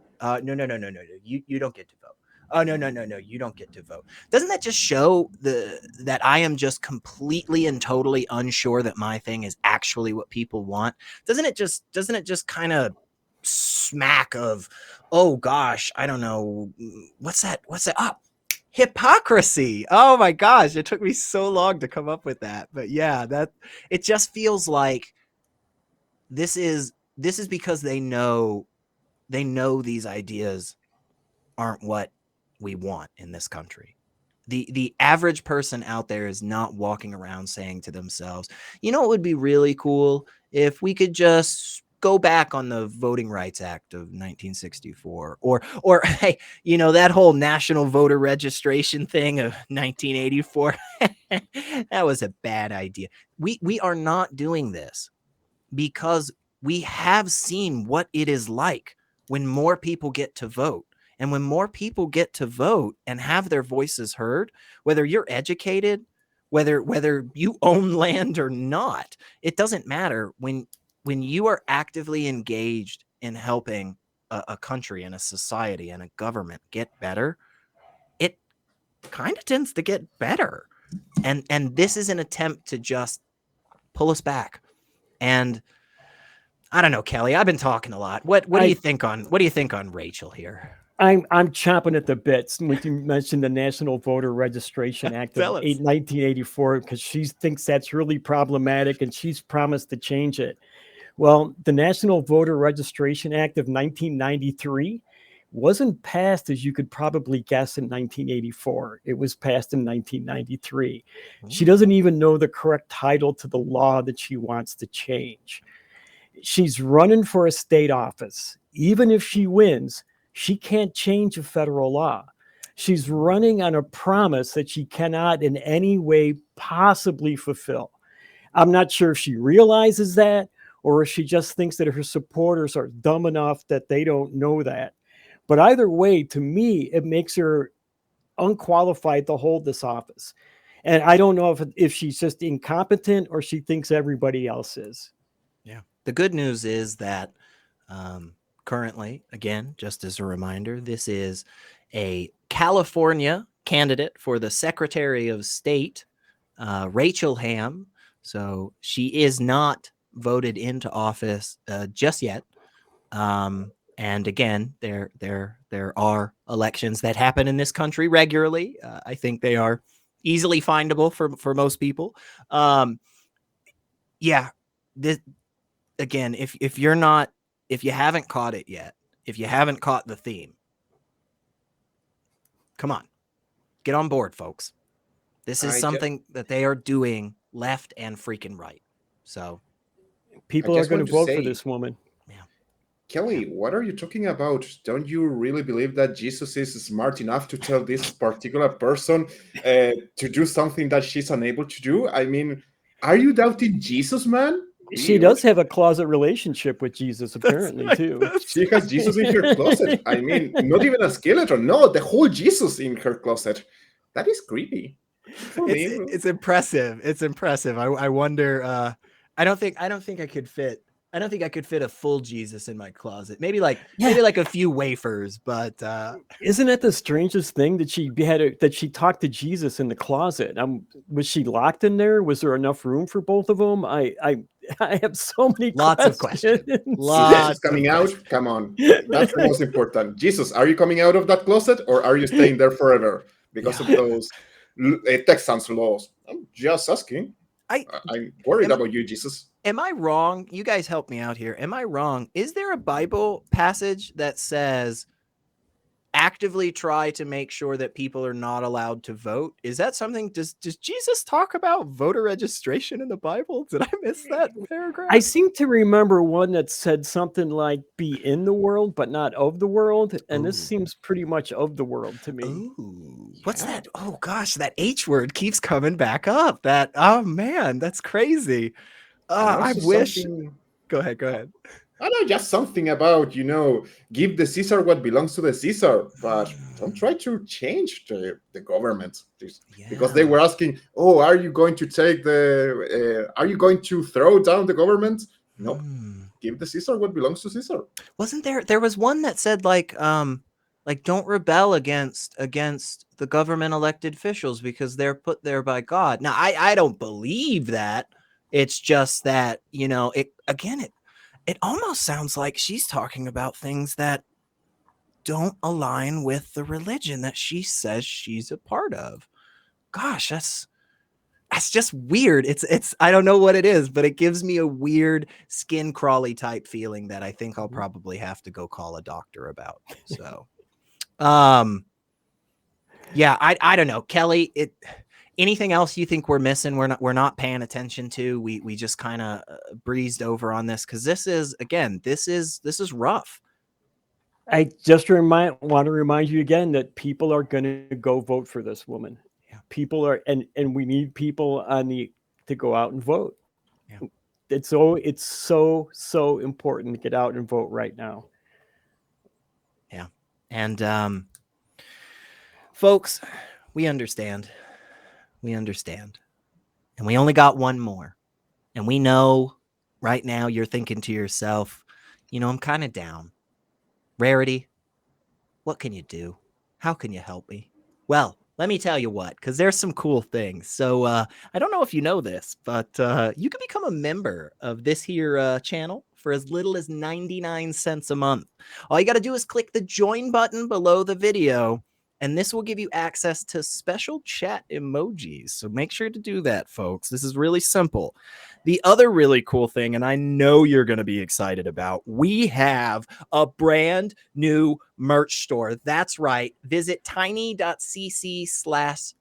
No, you don't get to vote. Oh no, you don't get to vote. Doesn't that just show that I am just completely and totally unsure that my thing is actually what people want? Doesn't it just kind of smack of, oh gosh, I don't know, what's that? Oh, hypocrisy. Oh my gosh, it took me so long to come up with that. But yeah, that it just feels like this is because they know they know these ideas aren't what we want in this country. The average person out there is not walking around saying to themselves, you know, it would be really cool if we could just go back on the Voting Rights Act of 1964, or hey, you know, that whole national voter registration thing of 1984. That was a bad idea. We are not doing this because we have seen what it is like when more people get to vote. And when more people get to vote and have their voices heard, whether you're educated, whether you own land or not, it doesn't matter. When you are actively engaged in helping a country and a society and a government get better, it kind of tends to get better. And this is an attempt to just pull us back. And I don't know, Kelley, I've been talking a lot. What do you think on Rachel here? I'm chomping at the bits when you mentioned the National Voter Registration Act of 1984, because she thinks that's really problematic and she's promised to change it. Well, the National Voter Registration Act of 1993 wasn't passed, as you could probably guess, in 1984. It was passed in 1993. She doesn't even know the correct title to the law that she wants to change. She's running for a state office. Even if she wins, she can't change a federal law. She's running on a promise that she cannot in any way possibly fulfill. I'm not sure if she realizes that, or if she just thinks that her supporters are dumb enough that they don't know that. But either way, to me, it makes her unqualified to hold this office. And I don't know if she's just incompetent or she thinks everybody else is. Yeah. The good news is that currently, again, just as a reminder, this is a California candidate for the Secretary of State, Rachel Hamm. So she is not voted into office just yet. And again, there are elections that happen in this country regularly. I think they are easily findable for most people. Yeah, this, again, if you haven't caught it yet, if you haven't caught the theme, come on, get on board, folks. This is something that they are doing left and freaking right. So people are going to vote for this woman. Kelley, what are you talking about? Don't you really believe that Jesus is smart enough to tell this particular person to do something that she's unable to do? I mean, are you doubting Jesus, man? She does have a closet relationship with Jesus, apparently, too. She has Jesus in her closet. I mean, not even a skeleton. No, the whole Jesus in her closet. That is creepy. It's impressive. It's impressive. I wonder. I don't think I could fit. I don't think I could fit a full Jesus in my closet. Maybe like a few wafers, but isn't that the strangest thing that she talked to Jesus in the closet? Was she locked in there? Was there enough room for both of them? I have so many of questions. Lots coming out. Come on, that's the most important. Jesus, are you coming out of that closet or are you staying there forever because of those Texans laws? I'm just asking. I'm worried about you, Jesus. Am I wrong? You guys help me out here. Am I wrong? Is there a Bible passage that says actively try to make sure that people are not allowed to vote? Is that something? Does Jesus talk about voter registration in the Bible? Did I miss that paragraph? I seem to remember one that said something like "be in the world, but not of the world," and this seems pretty much of the world to me. Ooh, what's that? Oh gosh, that H word keeps coming back up. That, oh man, that's crazy. I wish. Go ahead. I know, just something about, give the Caesar what belongs to the Caesar, but don't try to change the government. Because they were asking, are you going to are you going to throw down the government? No, give the Caesar what belongs to Caesar. Wasn't there was one that said like don't rebel against the government elected officials because they're put there by God. Now, I don't believe that. It's just that, it almost sounds like she's talking about things that don't align with the religion that she says she's a part of. Gosh, it's just weird. It's I don't know what it is, but it gives me a weird skin crawly type feeling that I think I'll probably have to go call a doctor about. So, yeah, I don't know, Kelley. Anything else you think we're missing? We're not paying attention to. We just kind of breezed over on this because this is rough. I just want to remind you again that people are going to go vote for this woman. Yeah. People are, and we need people to go out and vote. Yeah. It's so important to get out and vote right now. Yeah. And folks, we understand. We understand. And we only got one more. And we know right now you're thinking to yourself, I'm kind of down. Rarity, what can you do? How can you help me? Well, let me tell you what, because there's some cool things. So I don't know if you know this, but you can become a member of this here channel for as little as 99 cents a month. All you got to do is click the join button below the video, and this will give you access to special chat emojis. So make sure to do that, folks. This is really simple. The other really cool thing, and I know you're going to be excited about, we have a brand new merch store. That's right. Visit tiny.cc/merchaca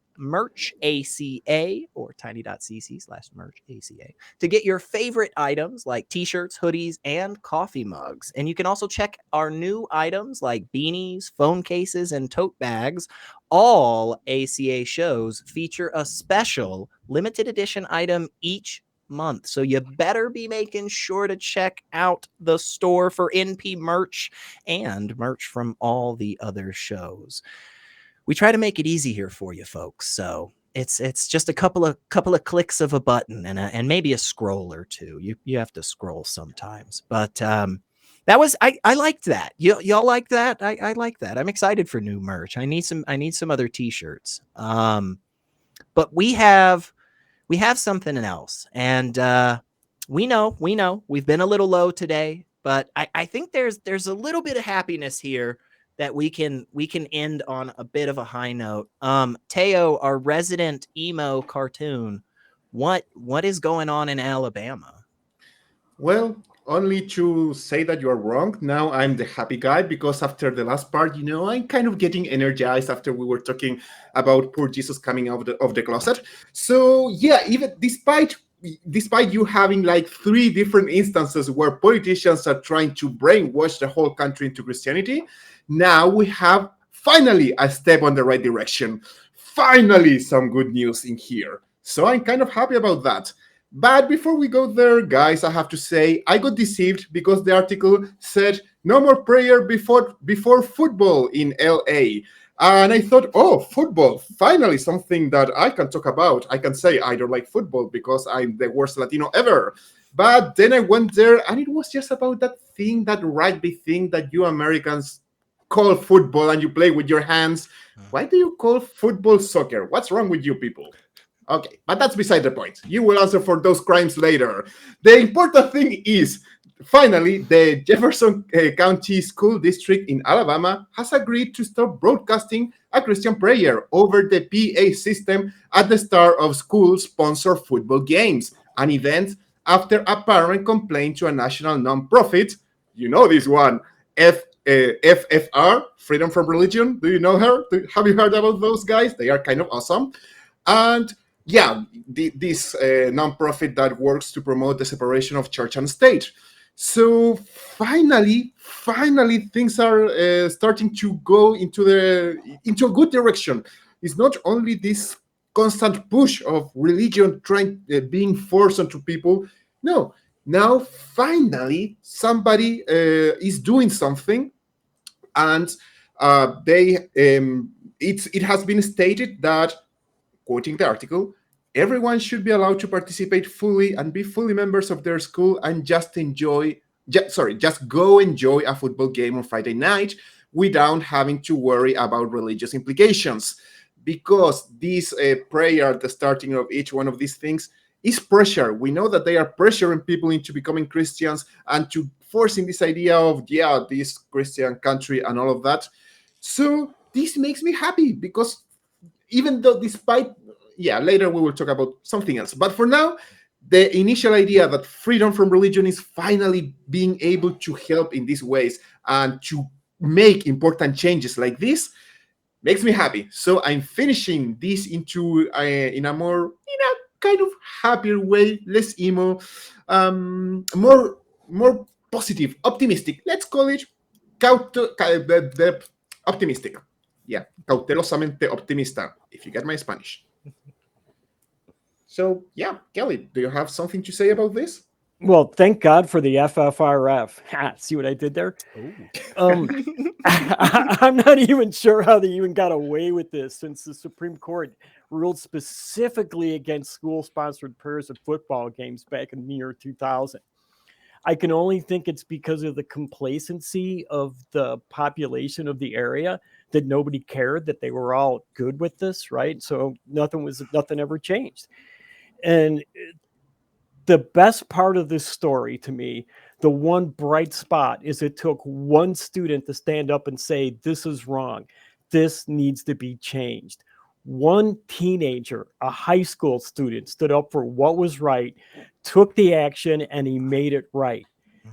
or tiny.cc/merchaca to get your favorite items like t-shirts, hoodies, and coffee mugs. And you can also check our new items like beanies, phone cases, and tote bags. All ACA shows feature a special limited edition item each month. So you better be making sure to check out the store for NP merch and merch from all the other shows. We try to make it easy here for you folks. So it's just a couple of clicks of a button and maybe a scroll or two. You have to scroll sometimes. But that was I liked that. Y'all like that? I like that. I'm excited for new merch. I need some other t-shirts. But we have something else, and we know we've been a little low today, but I think there's a little bit of happiness here that we can end on a bit of a high note. Teo, our resident emo cartoon, what is going on in Alabama? Well, only to say that you are wrong. Now I'm the happy guy because after the last part, I'm kind of getting energized after we were talking about poor Jesus coming out of the closet. So yeah, even despite you having like 3 different instances where politicians are trying to brainwash the whole country into Christianity, now we have finally a step on the right direction. Finally, some good news in here. So I'm kind of happy about that. But before we go there, guys, I have to say I got deceived because the article said no more prayer before football in LA. And I thought, oh, football, finally something that I can talk about. I can say I don't like football because I'm the worst Latino ever. But then I went there and it was just about that thing, that rugby thing that you Americans call football and you play with your hands. Why do you call football soccer? What's wrong with you people? Okay, but that's beside the point. You will answer for those crimes later. The important thing is, finally, the Jefferson County School District in Alabama has agreed to stop broadcasting a Christian prayer over the PA system at the start of school-sponsored football games, an event after a parent complained to a national nonprofit. You know this one, FFR, Freedom from Religion. Do you know her? Have you heard about those guys? They are kind of awesome. And yeah, this nonprofit that works to promote the separation of church and state. So finally, things are starting to go into a good direction. It's not only this constant push of religion being forced onto people. No, now finally somebody is doing something, and it has been stated that, quoting the article, everyone should be allowed to participate fully and be fully members of their school and just go enjoy a football game on Friday night without having to worry about religious implications. Because this prayer at the starting of each one of these things is pressure. We know that they are pressuring people into becoming Christians and to forcing this idea of, this Christian country and all of that. So this makes me happy because even though despite yeah, later we will talk about something else. But for now, the initial idea that freedom from religion is finally being able to help in these ways and to make important changes like this makes me happy. So I'm finishing this into in a kind of happier way, less emo, more positive, optimistic. Let's call it optimistic. Yeah, cautelosamente optimista, if you get my Spanish. So, yeah, Kelley, do you have something to say about this? Well, thank God for the FFRF. Ha, see what I did there? I'm not even sure how they even got away with this, since the Supreme Court ruled specifically against school-sponsored prayers at football games back in the year 2000. I can only think it's because of the complacency of the population of the area, that nobody cared, that they were all good with this, right? So nothing ever changed. And the best part of this story to me, the one bright spot, is it took one student to stand up and say, this is wrong. This needs to be changed. One teenager, a high school student, stood up for what was right, took the action, and he made it right.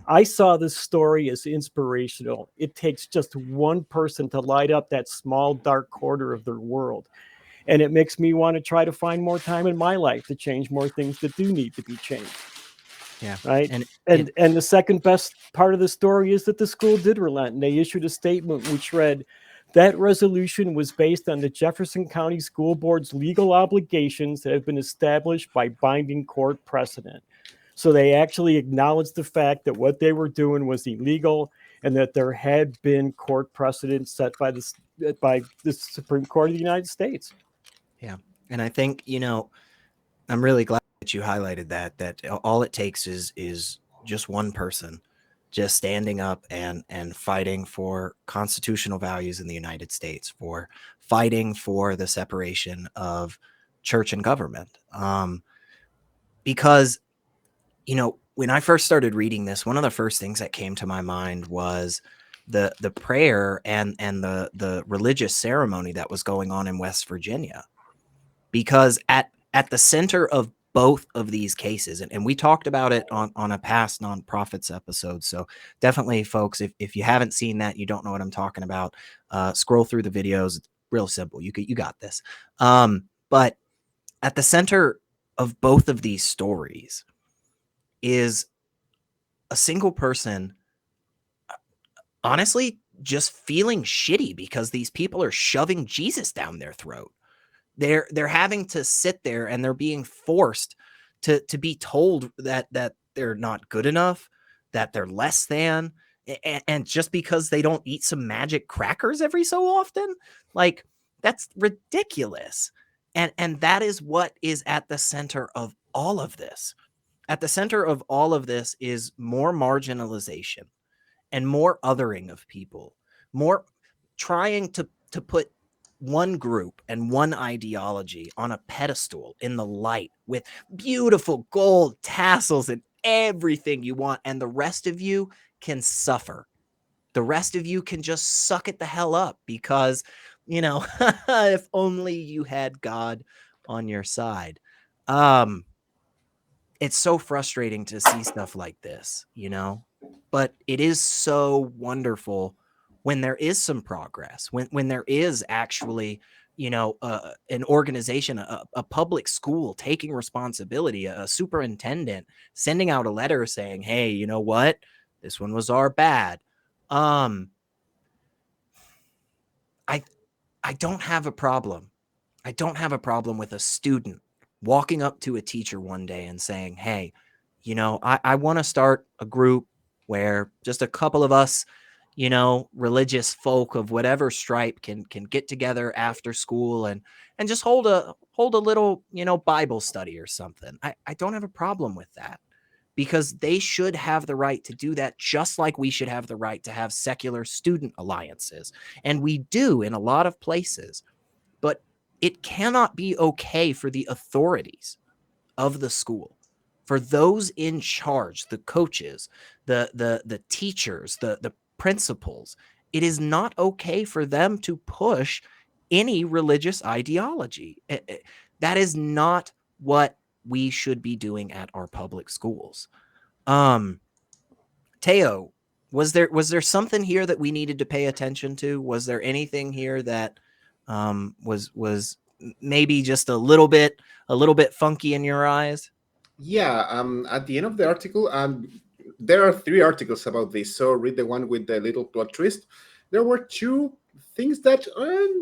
I saw this story as inspirational. It takes just one person to light up that small, dark corner of their world. And it makes me want to try to find more time in my life to change more things that do need to be changed. Yeah. Right. And the second best part of the story is that the school did relent, and they issued a statement which read, that resolution was based on the Jefferson County School Board's legal obligations that have been established by binding court precedent. So they actually acknowledged the fact that what they were doing was illegal, and that there had been court precedent set by the Supreme Court of the United States. Yeah. And I think, I'm really glad that you highlighted that all it takes is just one person just standing up and fighting for constitutional values in the United States, for fighting for the separation of church and government. Because, when I first started reading this, one of the first things that came to my mind was the prayer and the religious ceremony that was going on in West Virginia. Because at the center of both of these cases, and we talked about it on a past Nonprofits episode, so definitely, folks, if you haven't seen that, you don't know what I'm talking about, scroll through the videos. It's real simple. You got this. But at the center of both of these stories is a single person, honestly, just feeling shitty because these people are shoving Jesus down their throat. They're having to sit there, and they're being forced to be told that they're not good enough, that they're less than, and just because they don't eat some magic crackers every so often, like, that's ridiculous. And that is what is at the center of all of this. At the center of all of this is more marginalization and more othering of people, more trying to put one group and one ideology on a pedestal in the light with beautiful gold tassels and everything you want, and the rest of you can suffer. The rest of you can just suck it the hell up because, if only you had God on your side. It's so frustrating to see stuff like this, but it is so wonderful when there is some progress, when there is actually, an organization, a public school taking responsibility, a superintendent sending out a letter saying, hey, you know what? This one was our bad. I don't have a problem. I don't have a problem with a student walking up to a teacher one day and saying, hey, I want to start a group where just a couple of us, religious folk of whatever stripe can get together after school and just hold a little, Bible study or something. I don't have a problem with that, because they should have the right to do that, just like we should have the right to have secular student alliances. And we do in a lot of places, but it cannot be okay for the authorities of the school, for those in charge, the coaches, the teachers, the principals. It is not okay for them to push any religious ideology. That is not what we should be doing at our public schools. Teo, was there something here that we needed to pay attention to? Was there anything here that was maybe just a little bit funky in your eyes? Yeah, at the end of the article, there are 3 articles about this, so read the one with the little plot twist. There were 2 things that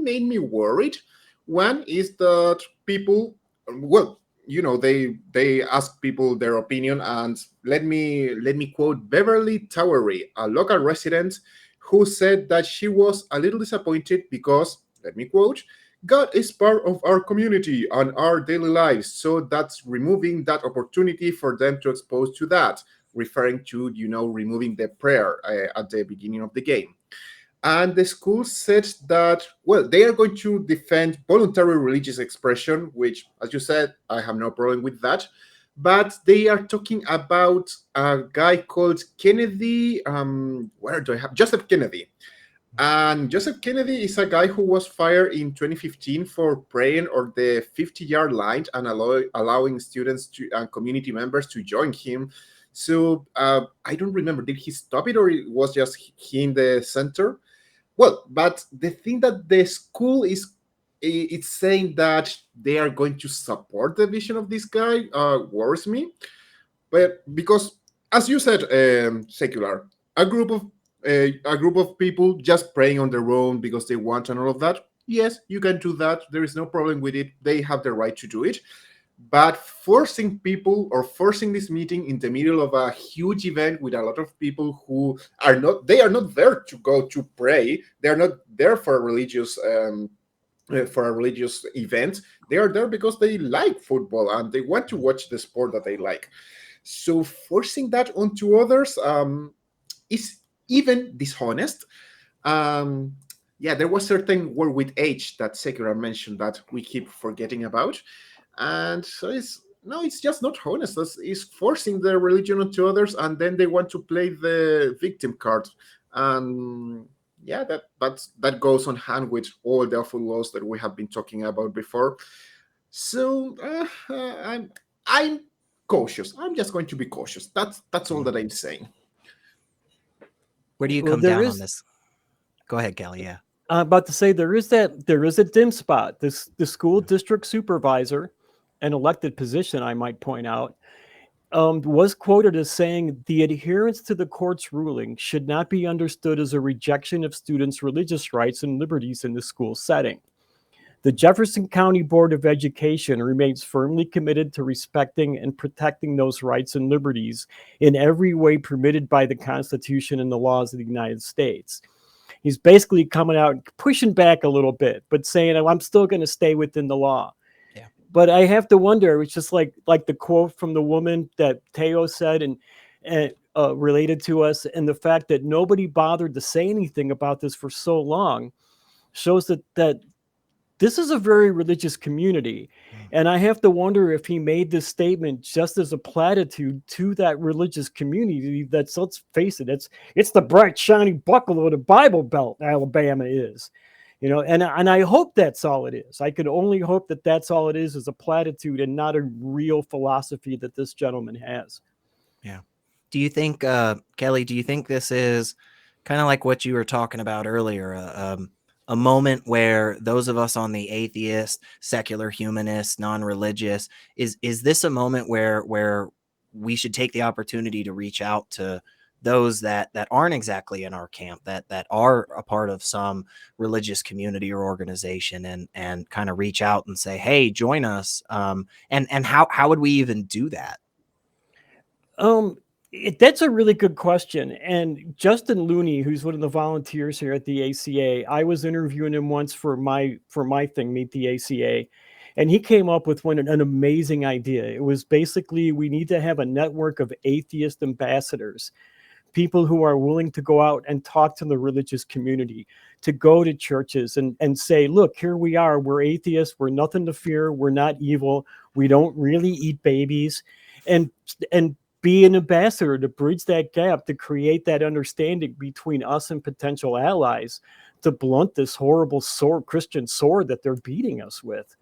made me worried. One is that people, well, you know, they ask people their opinion, and let me quote Beverly Towery, a local resident, who said that she was a little disappointed because, let me quote, God is part of our community and our daily lives, so that's removing that opportunity for them to expose to that, referring to, you know, removing the prayer at the beginning of the game. And the school said that, well, they are going to defend voluntary religious expression, which, as you said, I have no problem with that. But they are talking about a guy called Kennedy. Where do I have? Joseph Kennedy. And Joseph Kennedy is a guy who was fired in 2015 for praying on the 50-yard line and allowing students to and community members to join him. So I don't remember, did he stop it or it was just he in the center? Well, but the thing that the school is it's saying that they are going to support the vision of this guy worries me. But because, as you said, secular, a group of people just praying on their own because they want and all of that. Yes, you can do that. There is no problem with it. They have the right to do it. But forcing people or forcing this meeting in the middle of a huge event with a lot of people who are not there to go to pray. They are not there for a religious event. They are there because they like football and they want to watch the sport that they like. So forcing that onto others is even dishonest. Yeah, there was certain word with H that Secular mentioned that we keep forgetting about. And so it's just not honest. It's forcing the religion onto others, and then they want to play the victim card. And yeah, that goes on hand with all the awful laws that we have been talking about before. So I'm cautious. I'm just going to be cautious. That's all that I'm saying. Where do you come down on this? Go ahead, Kelley. Yeah. I'm about to say there is a dim spot. The school district supervisor, an elected position, I might point out, was quoted as saying the adherence to the court's ruling should not be understood as a rejection of students' religious rights and liberties in the school setting. The Jefferson County Board of Education remains firmly committed to respecting and protecting those rights and liberties in every way permitted by the Constitution and the laws of the United States. He's basically coming out and pushing back a little bit, but saying, I'm still going to stay within the law. Yeah. But I have to wonder, it's just like the quote from the woman that Teo said and related to us, and the fact that nobody bothered to say anything about this for so long shows that this is a very religious community. And I have to wonder if he made this statement just as a platitude to that religious community that's, let's face it, it's the bright, shiny buckle of the Bible Belt, Alabama is. You know, and I hope that's all it is. I could only hope that that's all it is a platitude and not a real philosophy that this gentleman has. Yeah. Do you think, Kelley, do you think this is kind of like what you were talking about earlier, a moment where those of us on the atheist, secular, humanist, non-religious, is this a moment where we should take the opportunity to reach out to those that aren't exactly in our camp, that are a part of some religious community or organization, and kind of reach out and say, hey, join us? And how would we even do that? That's a really good question. And Justin Looney, who's one of the volunteers here at the ACA, I was interviewing him once for my thing, Meet the ACA. And he came up with an amazing idea. It was basically, we need to have a network of atheist ambassadors, people who are willing to go out and talk to the religious community, to go to churches and say, look, here we are. We're atheists. We're nothing to fear. We're not evil. We don't really eat babies. And be an ambassador to bridge that gap, to create that understanding between us and potential allies, to blunt this horrible Christian sword that they're beating us with.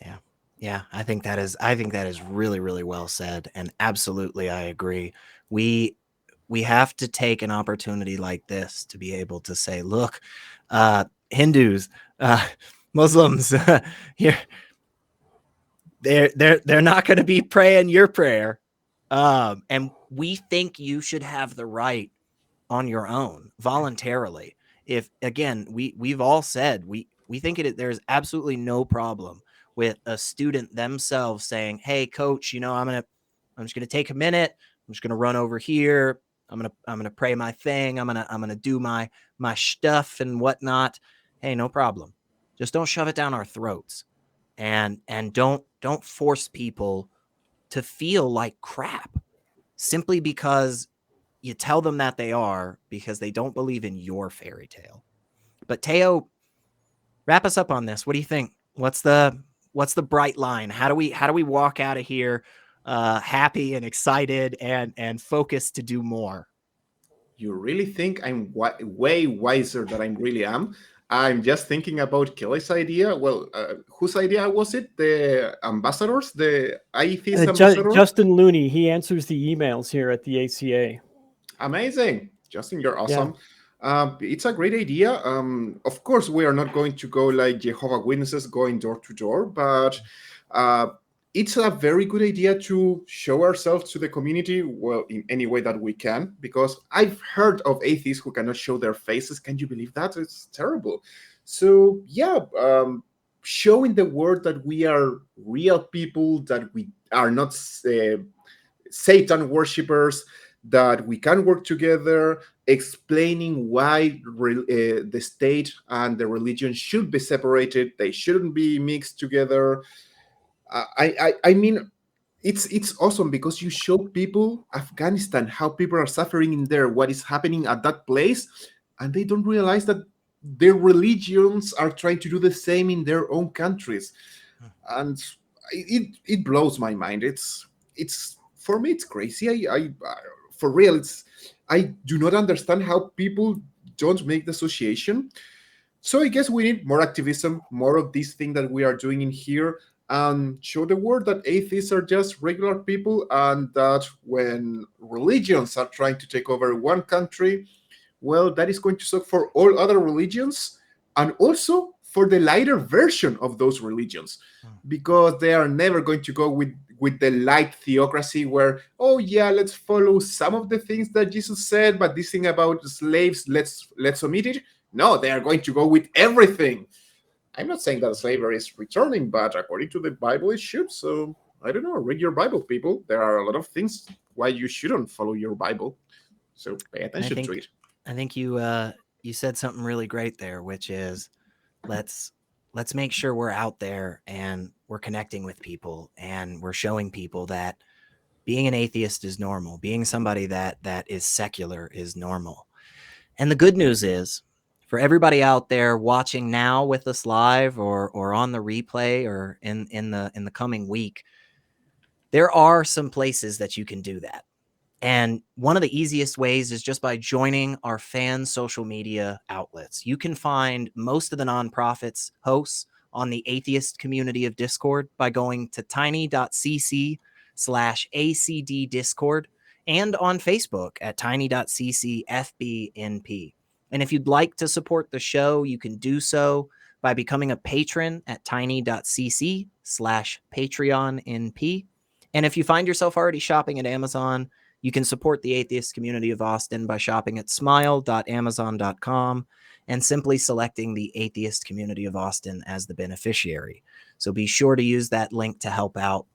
Yeah. Yeah, I think that is really, really well said. And absolutely, I agree. We have to take an opportunity like this to be able to say, look, Hindus, uh, Muslims, here, they're not going to be praying your prayer. And we think you should have the right on your own voluntarily. If again, we've all said we think there's absolutely no problem with a student themselves saying, "Hey, coach, I'm just gonna take a minute. I'm just gonna run over here. I'm gonna pray my thing. I'm gonna do my stuff and whatnot. Hey, no problem. Just don't shove it down our throats, and don't force people to feel like crap simply because you tell them that they are, because they don't believe in your fairy tale." But Teo, wrap us up on this. What do you think? What's the bright line? How do we walk out of here happy and excited and focused to do more? You really think I'm way wiser than I really am? I'm just thinking about Kelley's idea. Well, whose idea was it? The ambassadors, the atheist ambassador? Justin Looney, he answers the emails here at the ACA. Amazing. Justin, you're awesome. It's a great idea. Of course, we are not going to go like Jehovah's Witnesses going door to door, but it's a very good idea to show ourselves to the community, well, in any way that we can, because I've heard of atheists who cannot show their faces. Can you believe that? It's terrible. So, yeah, showing the world that we are real people, that we are not Satan worshippers, that we can work together, explaining why the state and the religion should be separated. They shouldn't be mixed together. I mean, it's awesome because you show people Afghanistan, how people are suffering in there, what is happening at that place, and they don't realize that their religions are trying to do the same in their own countries. And it blows my mind. It's for me, it's crazy. I for real, I do not understand how people don't make the association. So I guess we need more activism, more of this thing that we are doing in here, and show the world that atheists are just regular people, and that when religions are trying to take over one country, well, that is going to suck for all other religions, and also for the lighter version of those religions, because they are never going to go with the light theocracy where, oh yeah, let's follow some of the things that Jesus said, but this thing about slaves, let's omit it. No, they are going to go with everything. I'm not saying that slavery is returning, but according to the Bible, it should. So I don't know. Read your Bible, people. There are a lot of things why you shouldn't follow your Bible. So pay attention to it. I think you said something really great there, which is let's make sure we're out there and we're connecting with people and we're showing people that being an atheist is normal. Being somebody that is secular is normal. And the good news is, for everybody out there watching now with us live or on the replay or in the coming week, there are some places that you can do that. And one of the easiest ways is just by joining our fan social media outlets. You can find most of the nonprofits hosts on the atheist community of Discord by going to tiny.cc/ACD Discord and on Facebook at tiny.cc FBNP. And if you'd like to support the show, you can do so by becoming a patron at tiny.cc/PatreonNP. And if you find yourself already shopping at Amazon, you can support the atheist community of Austin by shopping at smile.amazon.com and simply selecting the atheist community of Austin as the beneficiary. So be sure to use that link to help out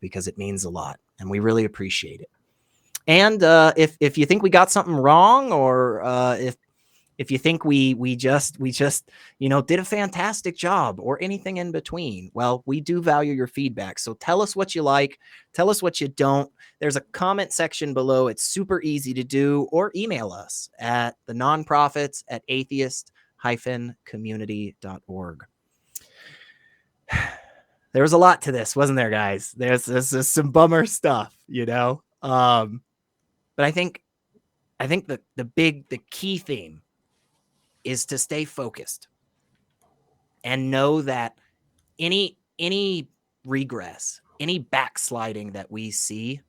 because it means a lot and we really appreciate it. And if you think we got something wrong, or if you think we just did a fantastic job, or anything in between, well, we do value your feedback. So tell us what you like, tell us what you don't. There's a comment section below. It's super easy to do, or email us at the nonprofits at atheist-community.org. There was a lot to this, wasn't there, guys? There's some bummer stuff, but I think the key theme is to stay focused and know that any regress, any backsliding that we see,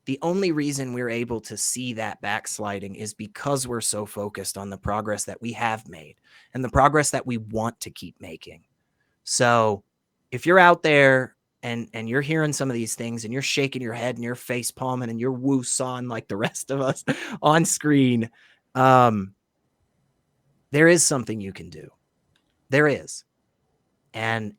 the only reason we're able to see that backsliding is because we're so focused on the progress that we have made and the progress that we want to keep making. So if you're out there and you're hearing some of these things and you're shaking your head and you're face palming and you're woo-sawing like the rest of us on screen, there is something you can do. There is. And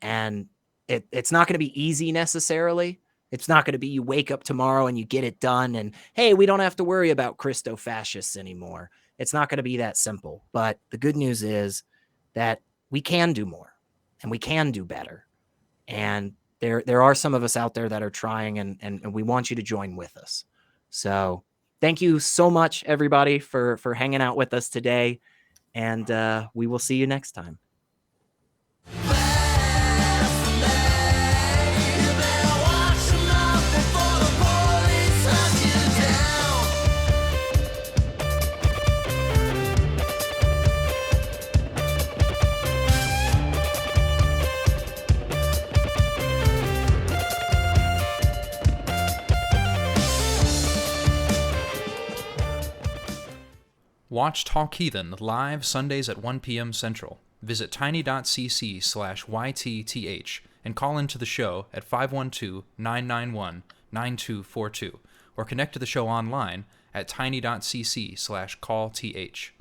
it's not going to be easy necessarily. It's not going to be you wake up tomorrow and you get it done and, hey, we don't have to worry about Christo-fascists anymore. It's not going to be that simple. But the good news is that we can do more and we can do better. And there are some of us out there that are trying, and we want you to join with us. So thank you so much, everybody, for hanging out with us today. And we will see you next time. Watch Talk Heathen live Sundays at 1 p.m. Central. Visit tiny.cc/YTTH and call into the show at 512-991-9242 or connect to the show online at tiny.cc/callth.